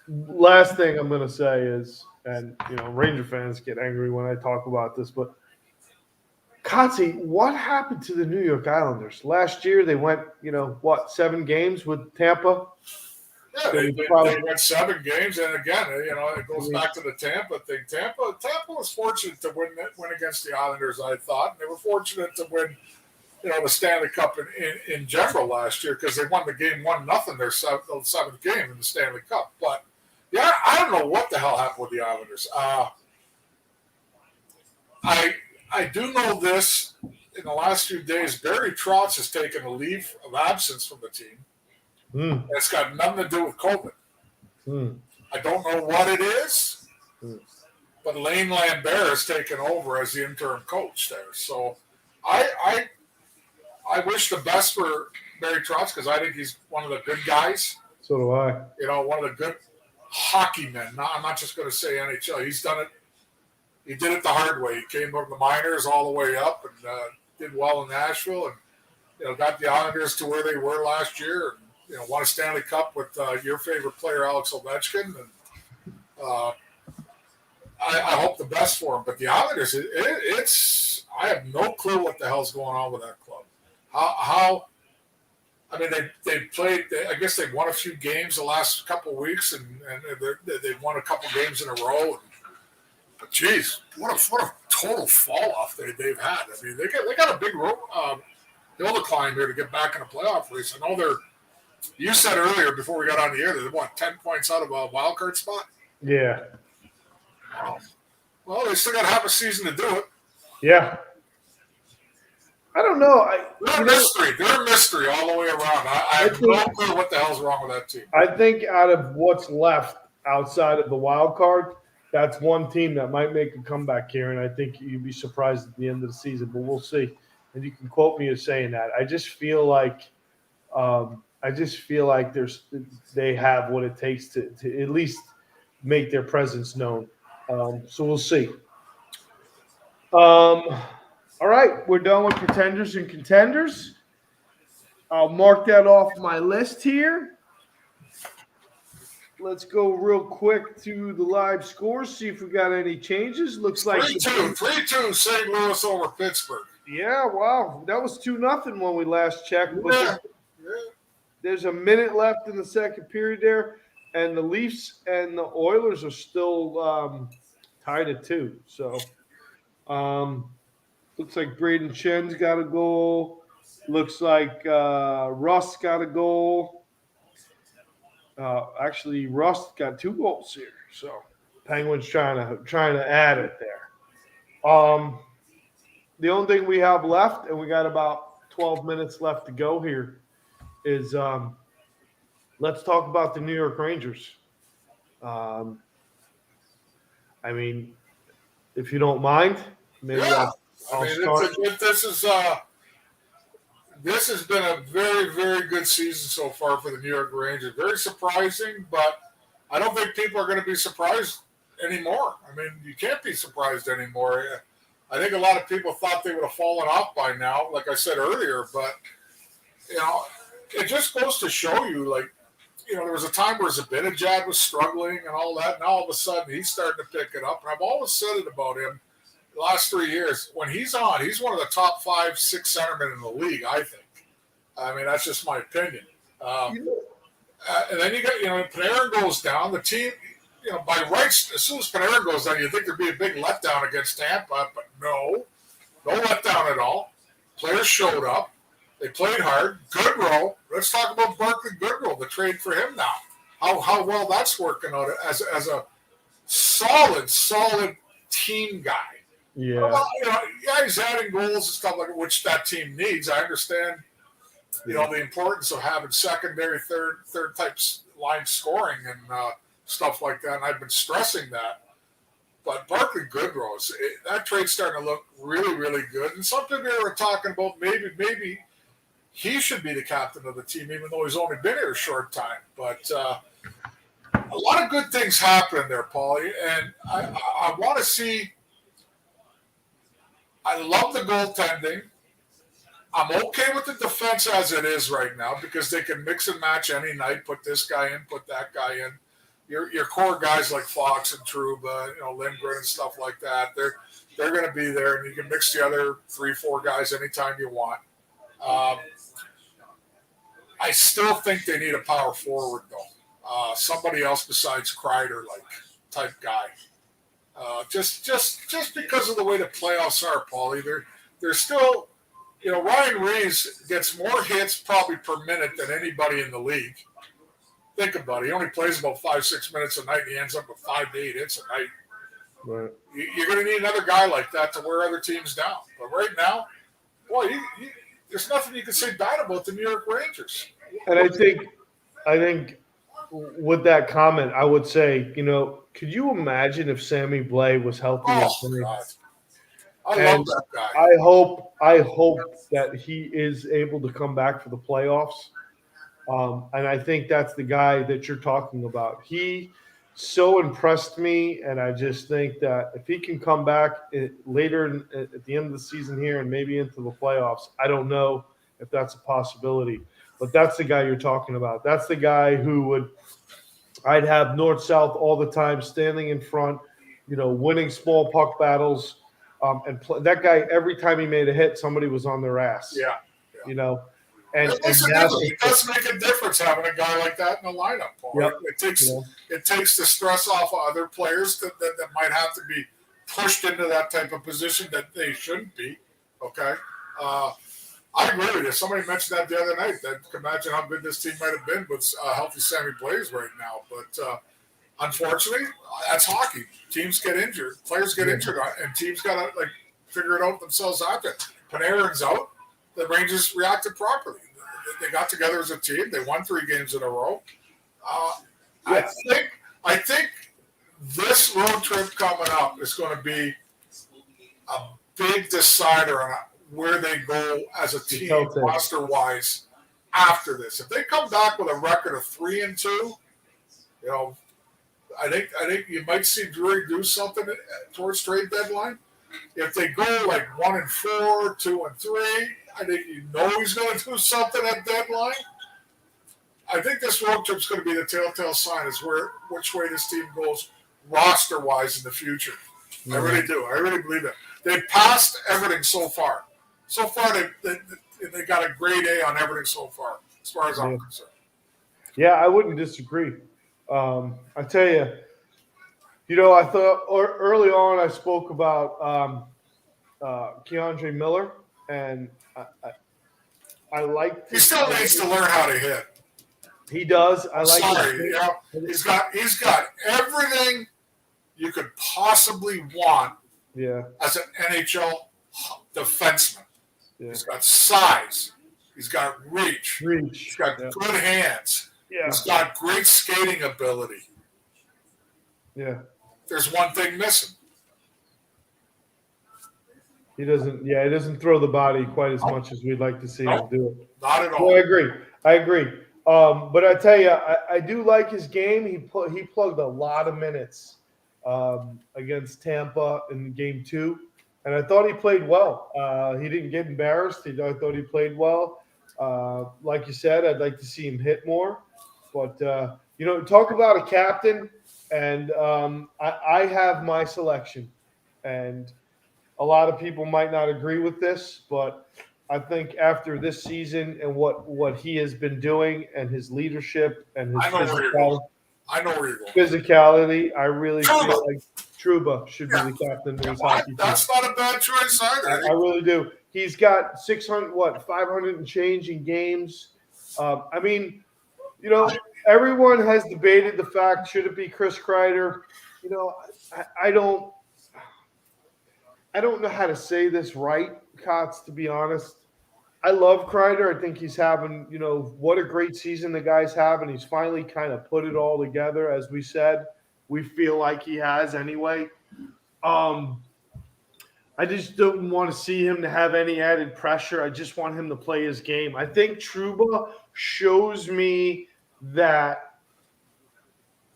Last thing I'm going to say is, and Ranger fans get angry when I talk about this, but Kotze, what happened to the New York Islanders last year? They went, 7 games with Tampa. Yeah, they went 7 games, and again, it goes back to the Tampa thing. Tampa was fortunate to win against the Islanders. I thought they were fortunate to win, the Stanley Cup in general last year because they won the game 1-0 their 7th game in the Stanley Cup. But yeah, I don't know what the hell happened with the Islanders. I do know this. In the last few days, Barry Trotz has taken a leave of absence from the team. It's got nothing to do with COVID. I don't know what it is, but Lane Lambert has taken over as the interim coach there. So I wish the best for Barry Trotz because I think he's one of the good guys. So do I. One of the good hockey men. I'm not just going to say NHL. He's done it. He did it the hard way. He came from the minors all the way up and did well in Nashville and got the Islanders to where they were last year. And, won a Stanley Cup with your favorite player, Alex Ovechkin. And I hope the best for him. But the Islanders, I have no clue what the hell's going on with that club. They played. I guess they've won a few games the last couple of weeks, and they've won a couple games in a row. But geez, what a total fall off they've had. I mean, they got a big hill to climb here to get back in the playoff race. I know they're. You said earlier before we got on the air that they're 10 points out of a wild card spot. Yeah. Wow. Well, they still got half a season to do it. Yeah. I don't know. They're a mystery all the way around. I have no clue what the hell's wrong with that team. I think out of what's left outside of the wild card, that's one team that might make a comeback here, and I think you'd be surprised at the end of the season, but we'll see. And you can quote me as saying that. I just feel like they have what it takes to at least make their presence known. So we'll see. All right, we're done with pretenders and contenders. I'll mark that off my list here. Let's go real quick to the live scores, see if we got any changes. Looks like 3-2 St. Louis over Pittsburgh. Yeah, wow. That was 2-0 when we last checked. Yeah. There's a minute left in the second period there, and the Leafs and the Oilers are still tied at 2. So looks like Braden Shen's got a goal. Looks like Russ got a goal. Actually, Russ got 2 goals here. So Penguins trying to add it there. The only thing we have left, and we got about 12 minutes left to go here, is let's talk about the New York Rangers. If you don't mind, maybe I'll start. This has been a very, very good season so far for the New York Rangers. Very surprising, but I don't think people are going to be surprised anymore. I mean, you can't be surprised anymore. I think a lot of people thought they would have fallen off by now, like I said earlier, but, it just goes to show you, there was a time where Zibanejad was struggling and all that. Now all of a sudden he's starting to pick it up. And I've always said it about him the last 3 years. When he's on, he's one of the top 5-6 centermen in the league, I think. I mean, that's just my opinion. And then you got, Panarin goes down. The team, by rights, as soon as Panarin goes down, you'd think there'd be a big letdown against Tampa, but no letdown at all. Players showed up. They played hard. Goodrow. Let's talk about Barclay Goodrow, the trade for him now. How well that's working out as a solid team guy. Yeah. Well, he's adding goals and stuff like that, which that team needs. I understand, the importance of having secondary, third type line scoring and stuff like that. And I've been stressing that. But Barclay Goodrow, that trade's starting to look really, really good. And something they were talking about, maybe he should be the captain of the team, even though he's only been here a short time. But a lot of good things happening there, Paulie. And I want to see. I love the goaltending. I'm okay with the defense as it is right now because they can mix and match any night. Put this guy in, put that guy in. Your core guys like Fox and Trouba, Lindgren and stuff like that. They're going to be there, and you can mix the other 3-4 guys anytime you want. I still think they need a power forward though. Somebody else besides Kreider, type guy. Just because of the way the playoffs are, Paulie, they're still, Ryan Reeves gets more hits probably per minute than anybody in the league. Think about it. He only plays about 5-6 minutes a night, and he ends up with 5 to 8 hits a night. Right. You're going to need another guy like that to wear other teams down. But right now, boy, there's nothing you can say bad about the New York Rangers. And I think with that comment, I would say, could you imagine if Sammy Blais was healthy? Oh, God. I love that guy. I hope that he is able to come back for the playoffs. And I think that's the guy that you're talking about. He so impressed me, and I just think that if he can come back later at the end of the season here and maybe into the playoffs, I don't know if that's a possibility. But that's the guy you're talking about. That's the guy who I'd have north-south all the time, standing in front, winning small puck battles. That guy, every time he made a hit, somebody was on their ass. Yeah. And it does make a difference having a guy like that in the lineup, Paul. Yep. It takes the stress off of other players that might have to be pushed into that type of position that they shouldn't be. Okay, I agree with you. Somebody mentioned that the other night. That imagine how good this team might have been with healthy Sammy Blais right now. But unfortunately, that's hockey. Teams get injured, players get injured, and teams got to figure it out themselves after. Panarin's out. The Rangers reacted properly. They got together as a team. They won 3 games in a row. I think this road trip coming up is going to be a big decider on where they go as a team, roster-wise, after this. If they come back with a record of 3-2, I think you might see Drury do something towards trade deadline. If they go 1-4, 2-3. I think he's going to do something at deadline. I think this road trip's going to be the telltale sign as which way this team goes roster-wise in the future. Mm-hmm. I really do. I really believe that. They've passed everything so far. So far, they got a grade A on everything so far, as far as I'm concerned. Yeah, I wouldn't disagree. I tell you, I thought early on I spoke about Keiondre Miller, and I like. He still needs to learn how to hit. He does. He's got everything you could possibly want. Yeah. As an NHL defenseman, he's got size. He's got reach. He's got good hands. Yeah. He's got great skating ability. Yeah. There's one thing missing. He doesn't throw the body quite as much as we'd like to see him do it. Not at all. No, I agree. But I tell you, I do like his game. He plugged a lot of minutes against Tampa in Game 2, and I thought he played well. He didn't get embarrassed. I thought he played well. Like you said, I'd like to see him hit more. But, talk about a captain, and I have my selection. And a lot of people might not agree with this, but I think after this season and what he has been doing and his leadership and his physicality, I really feel like Trouba should be the captain of this hockey team. That's not a bad choice either. I really do. He's got 500 and change in games. Everyone has debated the fact, should it be Chris Kreider? I don't know how to say this right, Kotz, to be honest. I love Kreider. I think he's having, what a great season the guy's having. He's finally kind of put it all together, as we said. We feel like he has anyway. I just don't want to see him to have any added pressure. I just want him to play his game. I think Trouba shows me that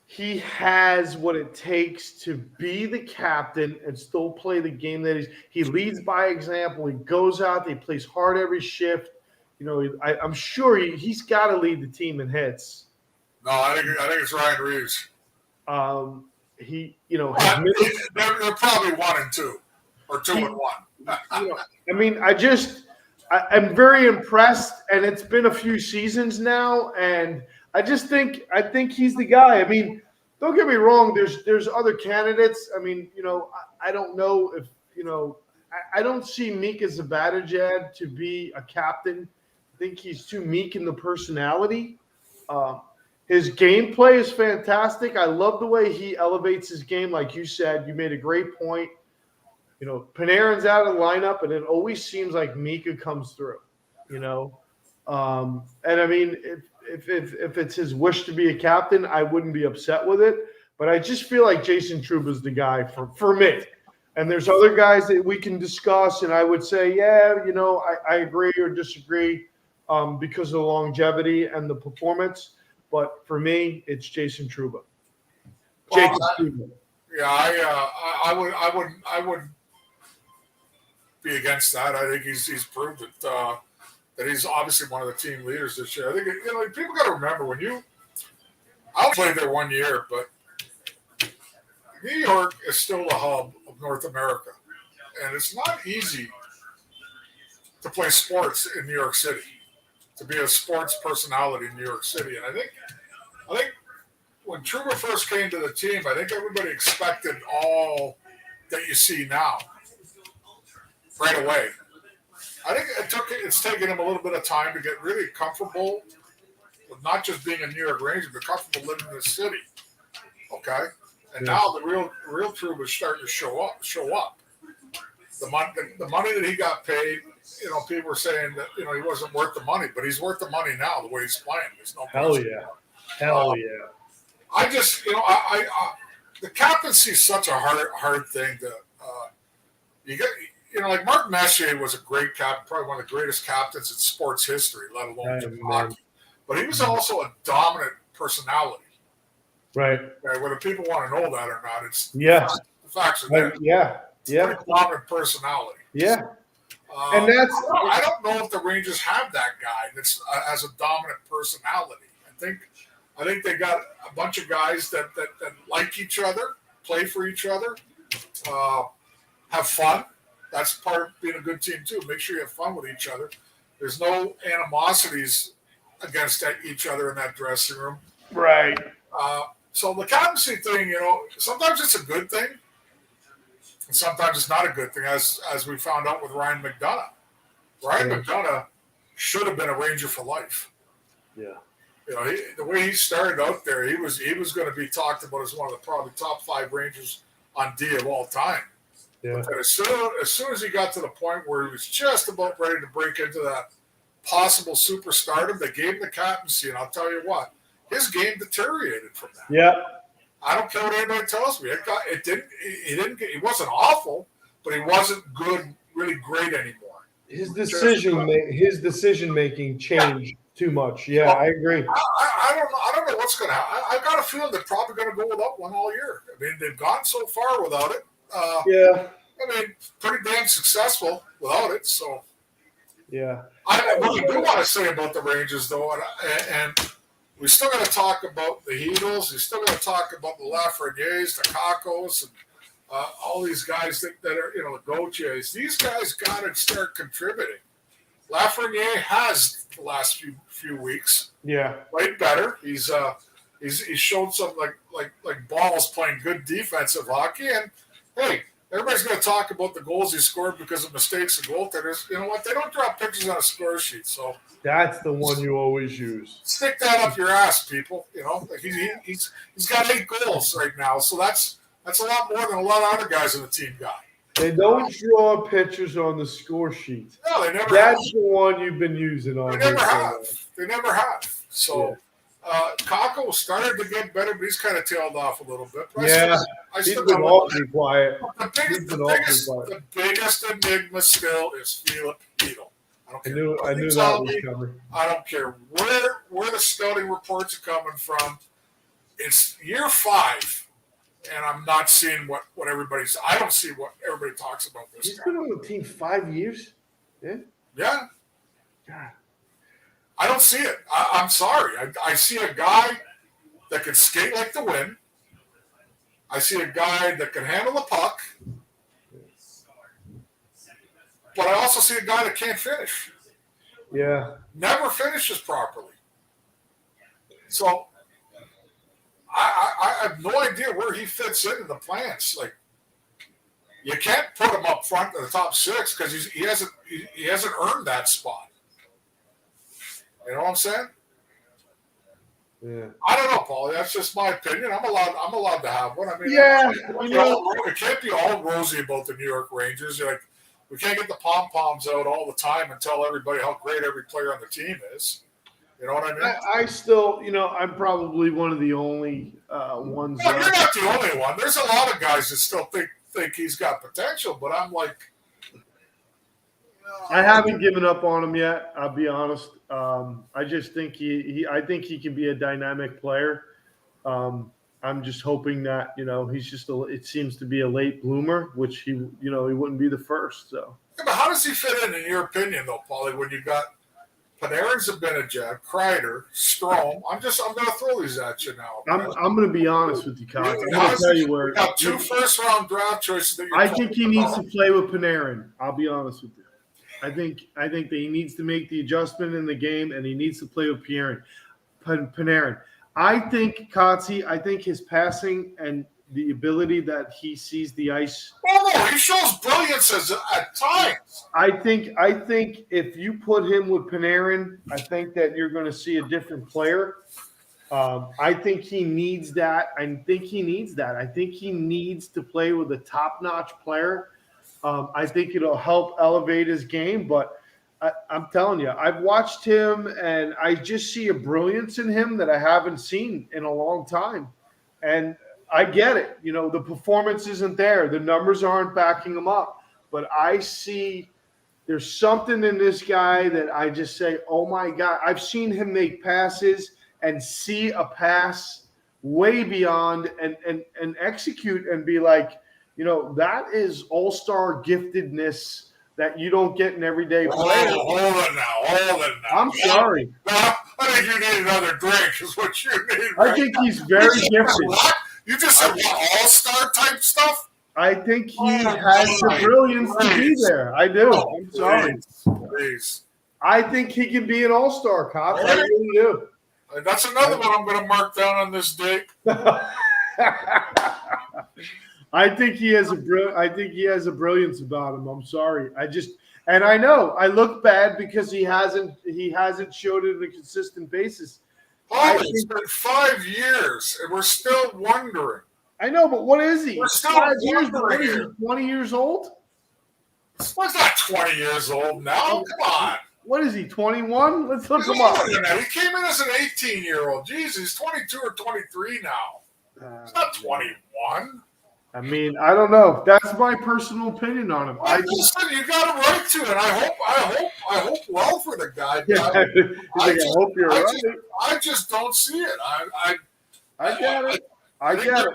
he has what it takes to be the captain and still play the game that he leads by example. He goes out, he plays hard every shift. I'm sure he's got to lead the team in hits. No, I think it's Ryan Reeves. They're probably 1 and 2 or 2 and 1. I'm very impressed, and it's been a few seasons now, and I think he's the guy. I mean, don't get me wrong. There's other candidates. I mean, I don't know if I don't see Meek as a Zibanejad to be a captain. I think he's too meek in the personality. His gameplay is fantastic. I love the way he elevates his game. Like you said, you made a great point. Panarin's out of the lineup, and it always seems like Mika comes through. And I mean, if it's his wish to be a captain, I wouldn't be upset with it. But I just feel like Jason Trouba's the guy for me. And there's other guys that we can discuss, and I would say, I agree or disagree because of the longevity and the performance. But for me, it's Jason Trouba. Trouba. Yeah, I wouldn't be against that. I think he's proved that he's obviously one of the team leaders this year. I think people got to remember I played there 1 year, but New York is still the hub of North America, and it's not easy to play sports in New York City, to be a sports personality in New York City. And I think when Trouba first came to the team, I think everybody expected all that you see now right away. I think it's taken him a little bit of time to get really comfortable with not just being a New York Ranger, but comfortable living in the city. Okay? And now the real Trouba is starting to show up. The money that he got paid, people were saying that, he wasn't worth the money, but he's worth the money now the way he's playing. There's no question. Hell yeah. I just, the captaincy is such a hard thing to, you get, like Mark Messier was a great captain, probably one of the greatest captains in sports history, let alone hockey. But he was also a dominant personality. Right. Whether people want to know that or not, the facts are there. Yeah. Dominant personality. Yeah. And I don't know if the Rangers have that guy that's has a dominant personality. I think they got a bunch of guys that like each other, play for each other, have fun. That's part of being a good team too. Make sure you have fun with each other. There's no animosities against each other in that dressing room. Right. So the captaincy thing, sometimes it's a good thing, and sometimes it's not a good thing, as we found out with Ryan McDonough. Ryan McDonough should have been a Ranger for life. Yeah. The way he started out there, he was going to be talked about as one of the probably top 5 Rangers on D of all time. Yeah. But as soon as he got to the point where he was just about ready to break into that possible superstardom, they gave him the captaincy, and I'll tell you what, his game deteriorated from that. Yeah. I don't care what anybody tells me. He wasn't awful, but he wasn't good, really great anymore. His decision making changed too much. Yeah, I agree. I don't know what's going to happen. I've got a feeling they're probably going to go without one all year. I mean, they've gone so far without it. Yeah. I mean, pretty damn successful without it. So. Yeah. What I do want to say about the Rangers, though, and we still got to talk about the Heatles. We still got to talk about the Lafrenières, the Kakos, and all these guys that are, the Gaultiers. These guys got to start contributing. Lafreniere has the last few weeks. Yeah, played better. He's shown some like balls playing good defensive hockey. And hey, everybody's going to talk about the goals he scored because of mistakes of goaltenders. You know what? They don't drop pictures on a score sheet, so that's the one you always use. Stick that up your ass, people. He's got 8 goals right now, so that's That's a lot more than a lot of other guys on the team got. They don't draw pictures on the score sheet. No, they never That's have. the one you've been using on. They never have. So Kako started to get better, but he's kind of tailed off a little bit. But he's been awfully quiet. The biggest enigma still is Philip Beetle. I knew that was coming. I don't care where the scouting reports are coming from. It's year 5, and I'm not seeing what everybody's. I don't see what everybody talks about this. He's been on the team 5 years. Yeah. Yeah. God. I don't see it. I'm sorry. I see a guy that can skate like the wind. I see a guy that can handle the puck. But I also see a guy that can't finish. Yeah. Never finishes properly. So I have no idea where he fits into the plans. Like, you can't put him up front in the top 6 because he hasn't earned that spot. You know what I'm saying? Yeah. I don't know, Paulie. That's just my opinion. I'm allowed to have one. I mean, it can't be all rosy about the New York Rangers. Like, we can't get the pom-poms out all the time and tell everybody how great every player on the team is. You know what I mean? I still, I'm probably one of the only ones. No, you're not the only one. There's a lot of guys that still think he's got potential, but I'm like, I haven't given up on him yet. I'll be honest. I just think I think he can be a dynamic player. I'm just hoping that he's just it seems to be a late bloomer, which he wouldn't be the first. So, yeah, but how does he fit in your opinion, though, Paulie? When you got Panarin, Zibanejad, Kreider, Strome, I'm going to throw these at you now. Okay? I'm going to be honest with you, Kyle. I'm going to tell you where. You got 2 first-round draft choices. I think he needs to play with Panarin. I'll be honest with you. I think that he needs to make the adjustment in the game, and he needs to play with Panarin. I think Kotze, I think his passing and the ability that he sees the ice. Oh, no, he shows brilliance at times. I think if you put him with Panarin, I think that you're going to see a different player. I think he needs that. I think he needs to play with a top-notch player. I think it'll help elevate his game, but I'm telling you, I've watched him, and I just see a brilliance in him that I haven't seen in a long time. And I get it. The performance isn't there. The numbers aren't backing him up. But I see there's something in this guy that I just say, oh, my God. I've seen him make passes and see a pass way beyond and execute and be like, that is all-star giftedness that you don't get in everyday play. Hold it now. I'm sorry. I think you need another drink is what you need. I think he's very gifted. What? You just said all-star type stuff? I think he has the brilliance to be there. I do. I'm sorry. Please. I think he can be an all-star, Cops. I really do. That's another one I'm going to mark down on this date. I think he has a brilliance about him. I'm sorry. I know I look bad because he hasn't showed it on a consistent basis. It's been 5 years, and we're still wondering. I know, but what is he? We're still 5 years. wondering. What is he? 20 years old? He's not 20 years old now. Come on. What is he? 21? Let's look him up. He came in as an 18-year-old. Jeez, he's 22 or 23 now. He's not 21. I mean, I don't know. That's my personal opinion on him. Listen, you got a right to it. I hope well for the guy. Yeah, I hope you're right. I just don't see it. I get it. I get it.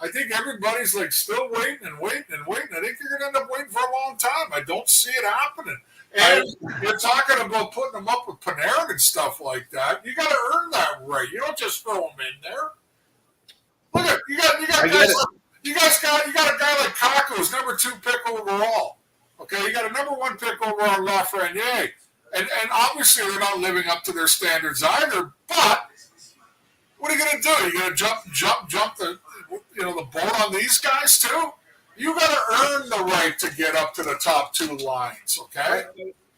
I think everybody's like still waiting and waiting and waiting. I think you're going to end up waiting for a long time. I don't see it happening. And you're talking about putting them up with Panarin and stuff like that. You got to earn that right. You don't just throw them in there. Look at you got guys. You got a guy like Kako who's number 2 pick overall. Okay, you got a number 1 pick overall in Lafreniere, and obviously they're not living up to their standards either. But what are you going to do? Are you going to jump the boat on these guys too? You got to earn the right to get up to the top 2 lines. Okay.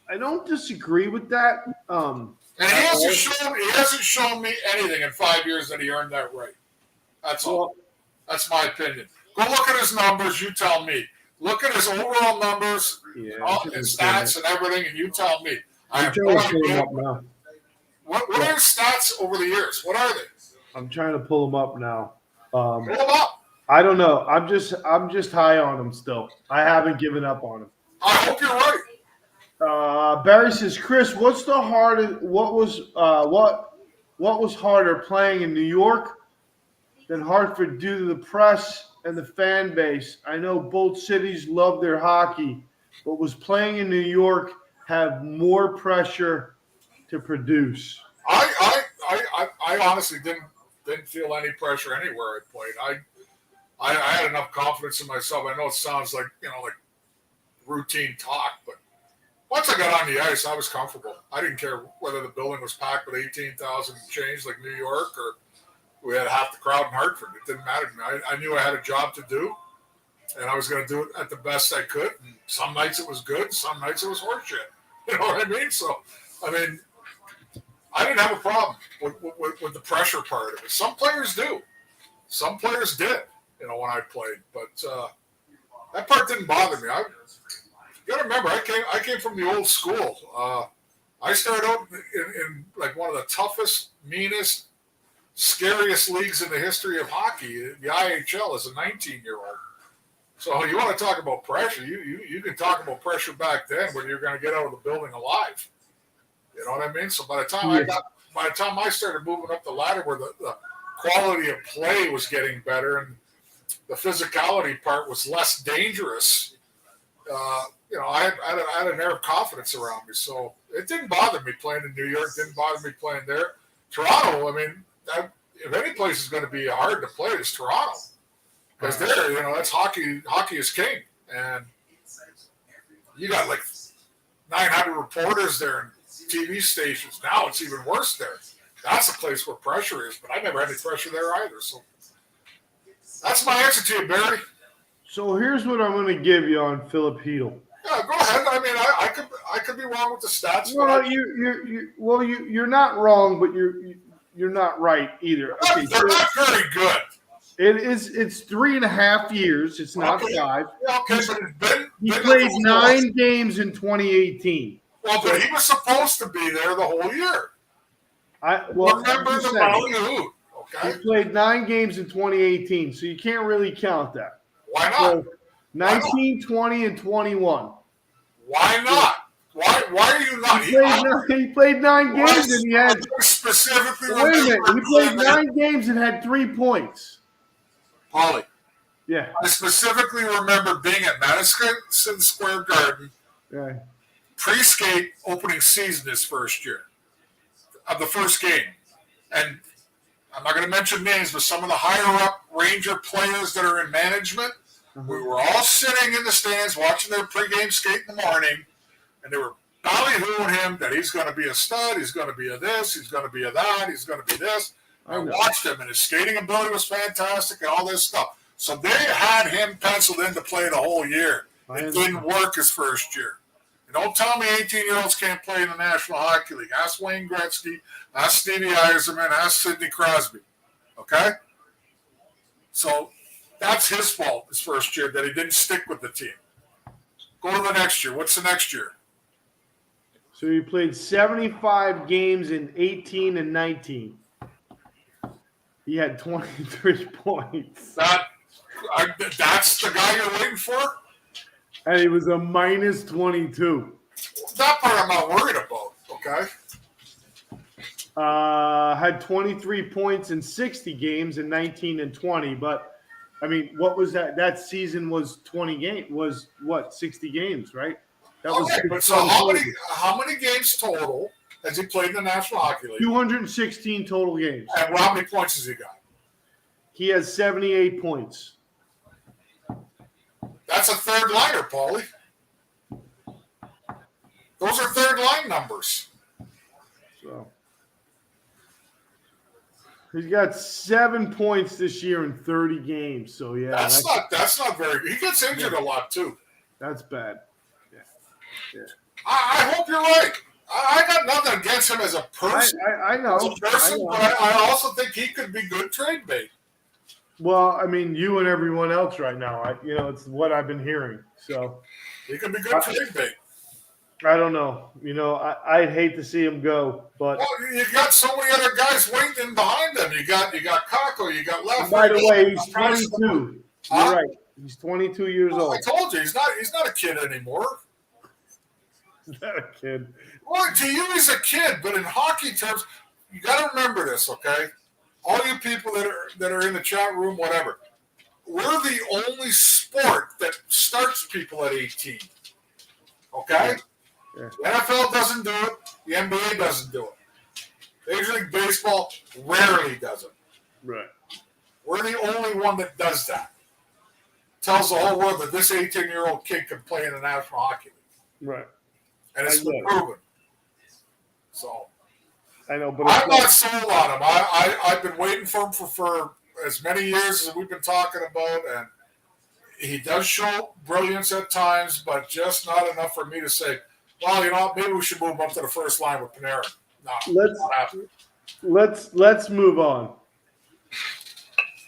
I don't disagree with that. And he hasn't shown me anything in 5 years that he earned that right. That's all. That's my opinion. Go look at his numbers. You tell me. Look at his overall numbers, all his stats and everything, and you tell me. I have no idea. What are his stats over the years? What are they? I'm trying to pull them up now. Pull them up. I don't know. I'm just high on him still. I haven't given up on him. I hope you're right. Barry says, Chris, what was harder, playing in New York than Hartford due to the press and the fan base? I know both cities love their hockey, but was playing in New York have more pressure to produce? I honestly didn't feel any pressure anywhere I played. I had enough confidence in myself. I know it sounds like routine talk, but once I got on the ice, I was comfortable. I didn't care whether the building was packed with 18,000 change like New York or we had half the crowd in Hartford. It didn't matter to me. I knew I had a job to do, and I was going to do it at the best I could. And some nights it was good, some nights it was horseshit. You know what I mean? So, I mean, I didn't have a problem with the pressure part of it. Some players do. Some players did, when I played. But that part didn't bother me. You got to remember, I came from the old school. I started out in like one of the toughest, meanest, scariest leagues in the history of hockey, the IHL, as a 19-year-old. So you want to talk about pressure? You can talk about pressure back then when you're going to get out of the building alive. You know what I mean? So by the time I started moving up the ladder, where the quality of play was getting better and the physicality part was less dangerous, I had an air of confidence around me. So it didn't bother me playing in New York. Didn't bother me playing there. Toronto, I mean, if any place is going to be hard to play, it's Toronto. Because there, that's hockey. Hockey is king. And you got like 900 reporters there and TV stations. Now it's even worse there. That's a place where pressure is. But I never had any pressure there either. So that's my answer to you, Barry. So here's what I'm going to give you on Philip Hedl. Yeah, go ahead. I mean, I could be wrong with the stats. Well, you're not wrong, but you're not right either. Okay, they're not very good. It's 3.5 years. It's not 5. Yeah, okay, but he played 9 games in 2018. Well, but he was supposed to be there the whole year. Remember the Ballyhoo, okay? He played 9 games in 2018, so you can't really count that. Why not? So 19, 20, and 21. Why not? Why are you not? He played 9 games and he had specifically. Wait a minute. He played 9 games and had 3 points. Paulie. Yeah. I specifically remember being at Madison Square Garden. Yeah. Pre-skate opening season his first year of the first game, and I'm not going to mention names, but some of the higher up Ranger players that are in management, we were all sitting in the stands watching their pregame skate in the morning, and they were ballyhooing him that he's going to be a stud, he's going to be a this, he's going to be a that, he's going to be this. I watched him, and his skating ability was fantastic and all this stuff. So they had him penciled in to play the whole year. It didn't work his first year. And don't tell me 18-year-olds can't play in the National Hockey League. Ask Wayne Gretzky, ask Stevie Yzerman, ask Sidney Crosby. Okay? So that's his fault his first year that he didn't stick with the team. Go to the next year. What's the next year? So he played 75 games in 18 and 19. He had 23 points. That's the guy you're waiting for? And he was a minus 22. That part I'm not worried about, okay? Had 23 points in 60 games in 19 and 20. But, I mean, what was that? That season was 60 games, right? That was but so how many games total has he played in the National Hockey League? 216 total games. And how many points has he got? He has 78 points. That's a third liner, Paulie. Those are third line numbers. So he's got 7 points this year in 30 games. So yeah, that's not very good. He gets injured a lot too. That's bad. Yeah. I hope you're right. I got nothing against him as a person. I know. As a person, but I also think he could be good trade bait. Well, I mean, you and everyone else right now. It's what I've been hearing. So He can be good trade bait. I don't know. I'd hate to see him go, but you got so many other guys waiting behind him. You got Kako, you got Left. By the way, he's 22. You're right. He's 22 years old. I told you he's not a kid anymore. He's not a kid. Well, to you he's a kid, but in hockey terms, you got to remember this, okay? All you people that are in the chat room, whatever, we're the only sport that starts people at 18. Okay? Yeah. The NFL doesn't do it. The NBA doesn't do it. Major League Baseball rarely does it. Right. We're the only one that does that. Tells the whole world that this 18-year-old kid can play in the National Hockey League. Right. And it's been proven. So I know, but I'm not sold on him. I've been waiting for him for as many years as we've been talking about, and he does show brilliance at times, but just not enough for me to say, well, maybe we should move him up to the first line with Panarin. No, let's move on.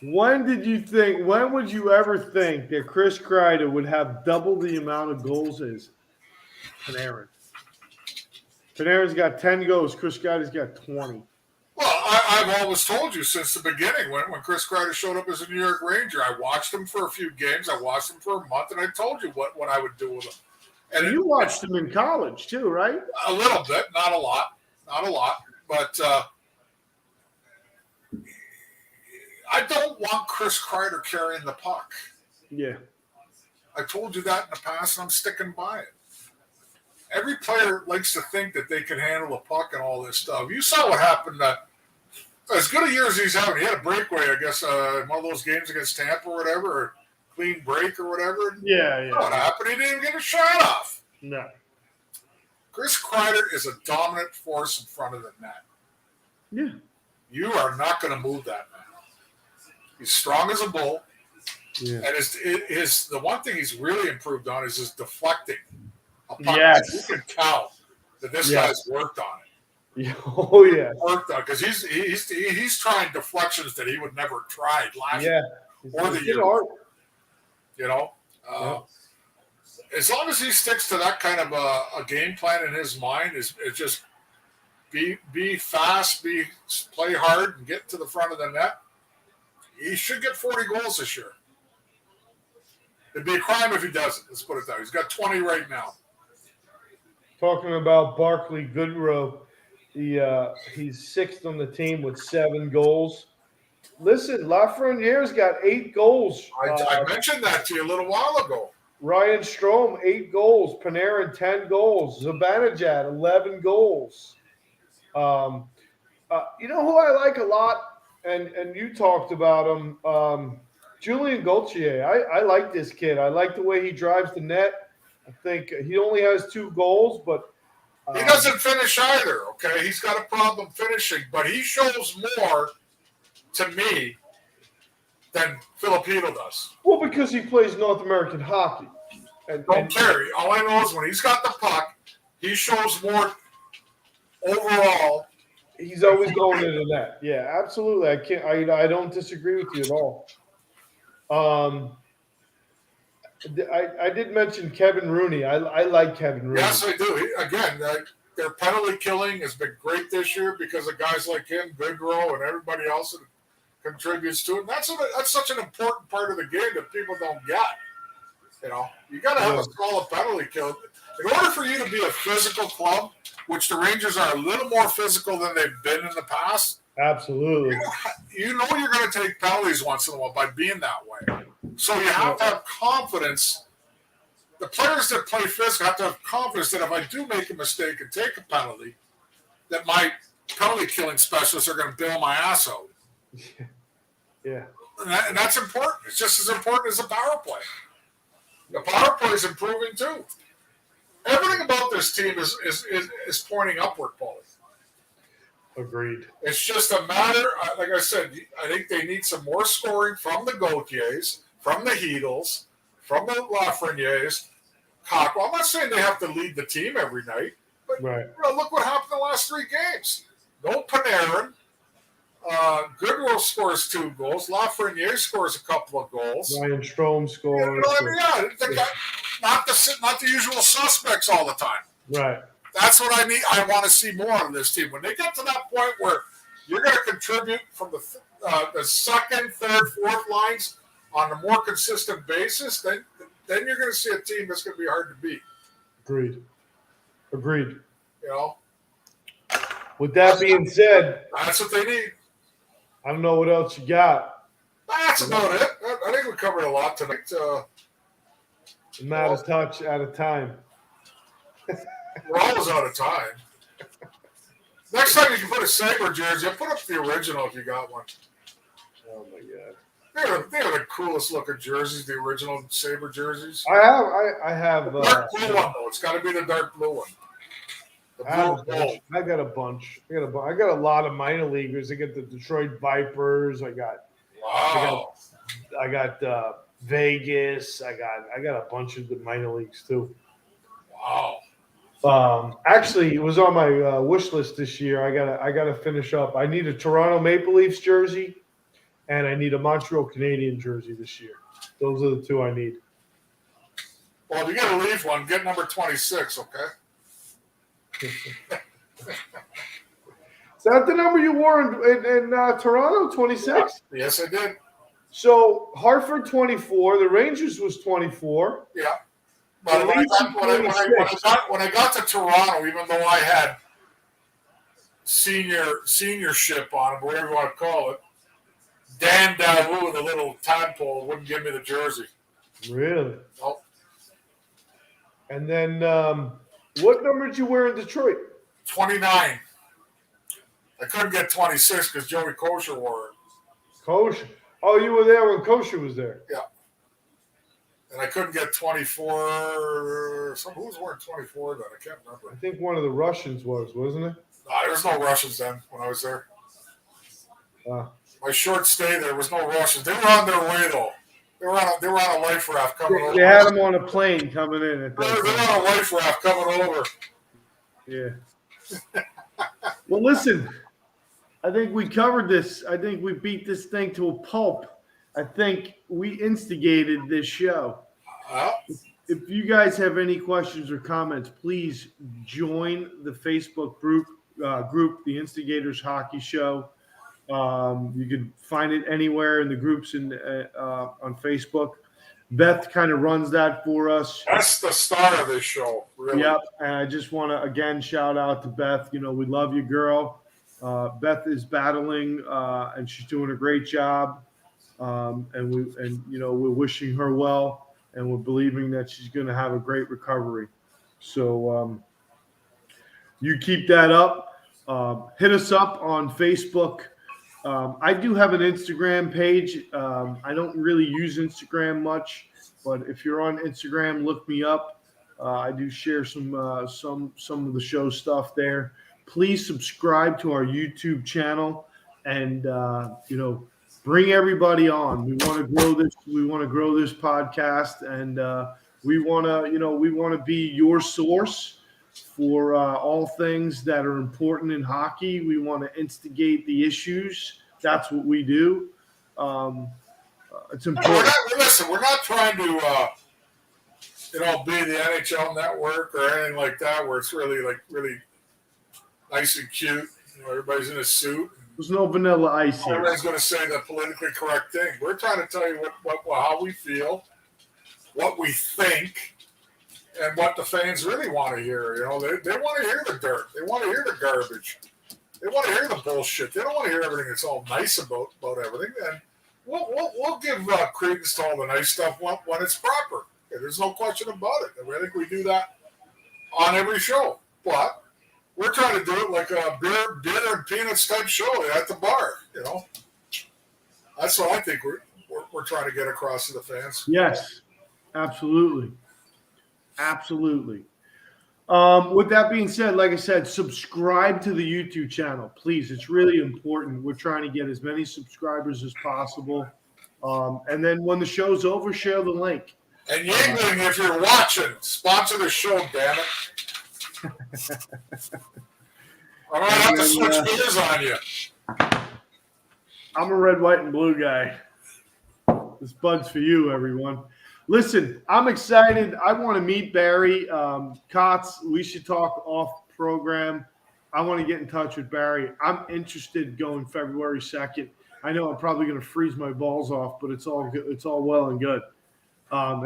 When would you ever think that Chris Kreider would have double the amount of goals as Panarin? Panarin's got 10 goals. Chris Kreider's got 20. Well, I've always told you since the beginning when Chris Kreider showed up as a New York Ranger, I watched him for a few games. I watched him for a month, and I told you what I would do with him. And you watched him in college too, right? A little bit, not a lot, but I don't want Chris Kreider carrying the puck. Yeah. I told you that in the past, and I'm sticking by it. Every player likes to think that they can handle the puck and all this stuff. You saw what happened. As good a year as he's having, he had a breakaway, I guess, in one of those games against Tampa or whatever, or clean break or whatever. Yeah. You know what happened? He didn't even get a shot off. No. Chris Kreider is a dominant force in front of the net. Yeah. You are not going to move that man. He's strong as a bull. Yeah. And the one thing he's really improved on is his deflecting. Yes. You can tell that this guy's worked on it. Oh, yeah. Worked on because he's trying deflections that he would never have tried last year or the year. As long as he sticks to that kind of a game plan in his mind, is just be fast, play hard, and get to the front of the net. He should get 40 goals this year. It'd be a crime if he doesn't. Let's put it that way. He's got 20 right now. Talking about Barclay Goodrow, he's sixth on the team with 7 goals. Listen, Lafreniere's got 8 goals. I mentioned that to you a little while ago. Ryan Strome, 8 goals. Panarin, 10 goals. Zibanejad, 11 goals. You know who I like a lot, and you talked about him, Julian Gaultier. I like this kid. I like the way he drives the net. I think he only has 2 goals, but he doesn't finish either, okay? He's got a problem finishing, but he shows more to me than Filipino does. Well, because he plays North American hockey. Don't care. All I know is when he's got the puck, he shows more overall. He's always going into that. Yeah, absolutely. I don't disagree with you at all. I did mention Kevin Rooney. I like Kevin Rooney. Yes, I do. Again, their penalty killing has been great this year because of guys like him, Goodrow, and everybody else that contributes to it. And that's such an important part of the game that people don't get. You got to have a solid penalty kill. In order for you to be a physical club, which the Rangers are a little more physical than they've been in the past. Absolutely. You know you're going to take penalties once in a while by being that way. So you have to have confidence. The players that play physical have to have confidence that if I do make a mistake and take a penalty, that my penalty killing specialists are going to bail my ass out. Yeah. And that's important. It's just as important as the power play. The power play is improving too. Everything about this team is pointing upward, Paulie. Agreed. It's just a matter, like I said, I think they need some more scoring from the Gaultiers, from the Heedles, from the Lafrenières, Cockwell. I'm not saying they have to lead the team every night, but look what happened the last 3 games. No Panarin. Goodrow Gaudreau scores 2 goals. Lafreniere scores a couple of goals. Ryan Strome scores. You know what I mean? Yeah, not the usual suspects all the time. Right. That's what I need. I want to see more of this team. When they get to that point where you're going to contribute from the second, third, fourth lines on a more consistent basis, then you're going to see a team that's going to be hard to beat. Agreed. You know. With that being said, that's what they need. I don't know what else you got. That's about it. I think we covered a lot tonight. I'm out of touch, out of time. We're always out of time. Next time you can put a Sabre jersey, I'll put up the original if you got one. Oh my god. They are the coolest looking jerseys, the original Sabre jerseys. I have dark blue one though. It's got to be the dark blue one. I got a bunch. I got a lot of minor leaguers. I got the Detroit Vipers. I got Vegas. I got a bunch of the minor leagues too. Wow. Actually, it was on my wish list this year. I gotta finish up. I need a Toronto Maple Leafs jersey, and I need a Montreal Canadiens jersey this year. Those are the 2 I need. Well, if you get a Leaf one, get number 26, okay? Is that the number you wore in Toronto, 26? Yes, I did. So Hartford 24, the Rangers was 24. Yeah. But when I got to Toronto, even though I had seniorship on it, whatever you want to call it, Dan Davu with a little tadpole wouldn't give me the jersey. Really? Nope. And then what number did you wear in Detroit? 29. I couldn't get 26 because Joey Kosher wore it. Kosher? Oh, you were there when Kosher was there? Yeah. And I couldn't get 24. Who was wearing 24 then? I can't remember. I think one of the Russians wasn't it? No, there was no Russians then when I was there. My short stay there was no Russians. They were on their way though. They were on a life raft coming over. They had them on a plane coming in. They were on a life raft coming over. Yeah. Well, listen. I think we covered this. I think we beat this thing to a pulp. I think we instigated this show. If you guys have any questions or comments, please join the Facebook group, the Instigators Hockey Show. You can find it anywhere in the groups on Facebook. Beth kind of runs that for us. That's the star of this show, really. Yep. And I just want to, again, shout out to Beth. You know, we love you, girl. Beth is battling, and she's doing a great job. We're wishing her well, and we're believing that she's going to have a great recovery. So you keep that up. Hit us up on Facebook. I do have an Instagram page. I don't really use Instagram much, but if you're on Instagram, look me up. I do share some of the show stuff there. Please subscribe to our YouTube channel, and bring everybody on. We want to grow this. We want to grow this podcast, and we want to be your source for all things that are important in hockey. We want to instigate the issues. That's what we do. It's important. We're not trying to be the NHL Network or anything like that, where it's really nice and cute. Everybody's in a suit. There's no vanilla ice here. Everybody's going to say the politically correct thing. We're trying to tell you how we feel, what we think, and what the fans really want to hear. They want to hear the dirt. They want to hear the garbage. They want to hear the bullshit. They don't want to hear everything that's all nice about everything. And we'll give credence to all the nice stuff when it's proper. There's no question about it. I think we do that on every show. But we're trying to do it like a beer, dinner, and peanuts type show at the bar. That's what I think we're trying to get across to the fans. Yes, absolutely. With that being said, like I said, subscribe to the YouTube channel, please. It's really important. We're trying to get as many subscribers as possible. And then when the show's over, share the link. And Yingling, if you're watching, sponsor the show, damn it. I might have to switch gears on you. I'm a red, white, and blue guy. This Bud's for you, everyone. Listen, I'm excited. I want to meet Barry Kotz. We should talk off program. I want to get in touch with Barry. I'm interested going February 2nd. I know I'm probably going to freeze my balls off, but it's all good. It's all well and good.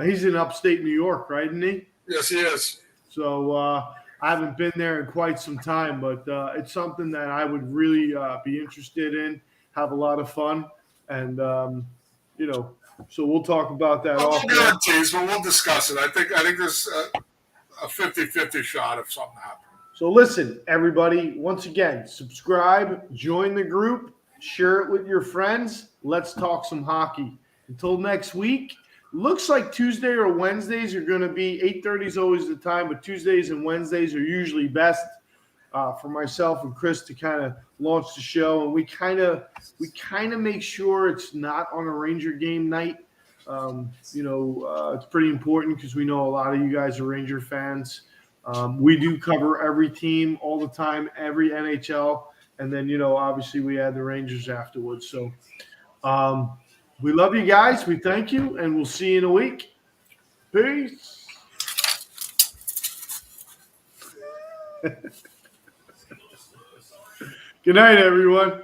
He's in upstate New York, right? Isn't he? Yes, he is. So I haven't been there in quite some time, but it's something that I would really be interested in, have a lot of fun, and so we'll talk about that. No guarantees, but we'll discuss it. I think there's a 50-50 shot if something happens. So listen, everybody, once again, subscribe, join the group, share it with your friends. Let's talk some hockey. Until next week. Looks like Tuesday or Wednesdays are going to be 8:30 is always the time, but Tuesdays and Wednesdays are usually best for myself and Chris to kind of launch the show. And we kind of make sure it's not on a Ranger game night. It's pretty important because we know a lot of you guys are Ranger fans. We do cover every team all the time, every NHL, and then obviously we add the Rangers afterwards. So. We love you guys. We thank you, and we'll see you in a week. Peace. Good night, everyone.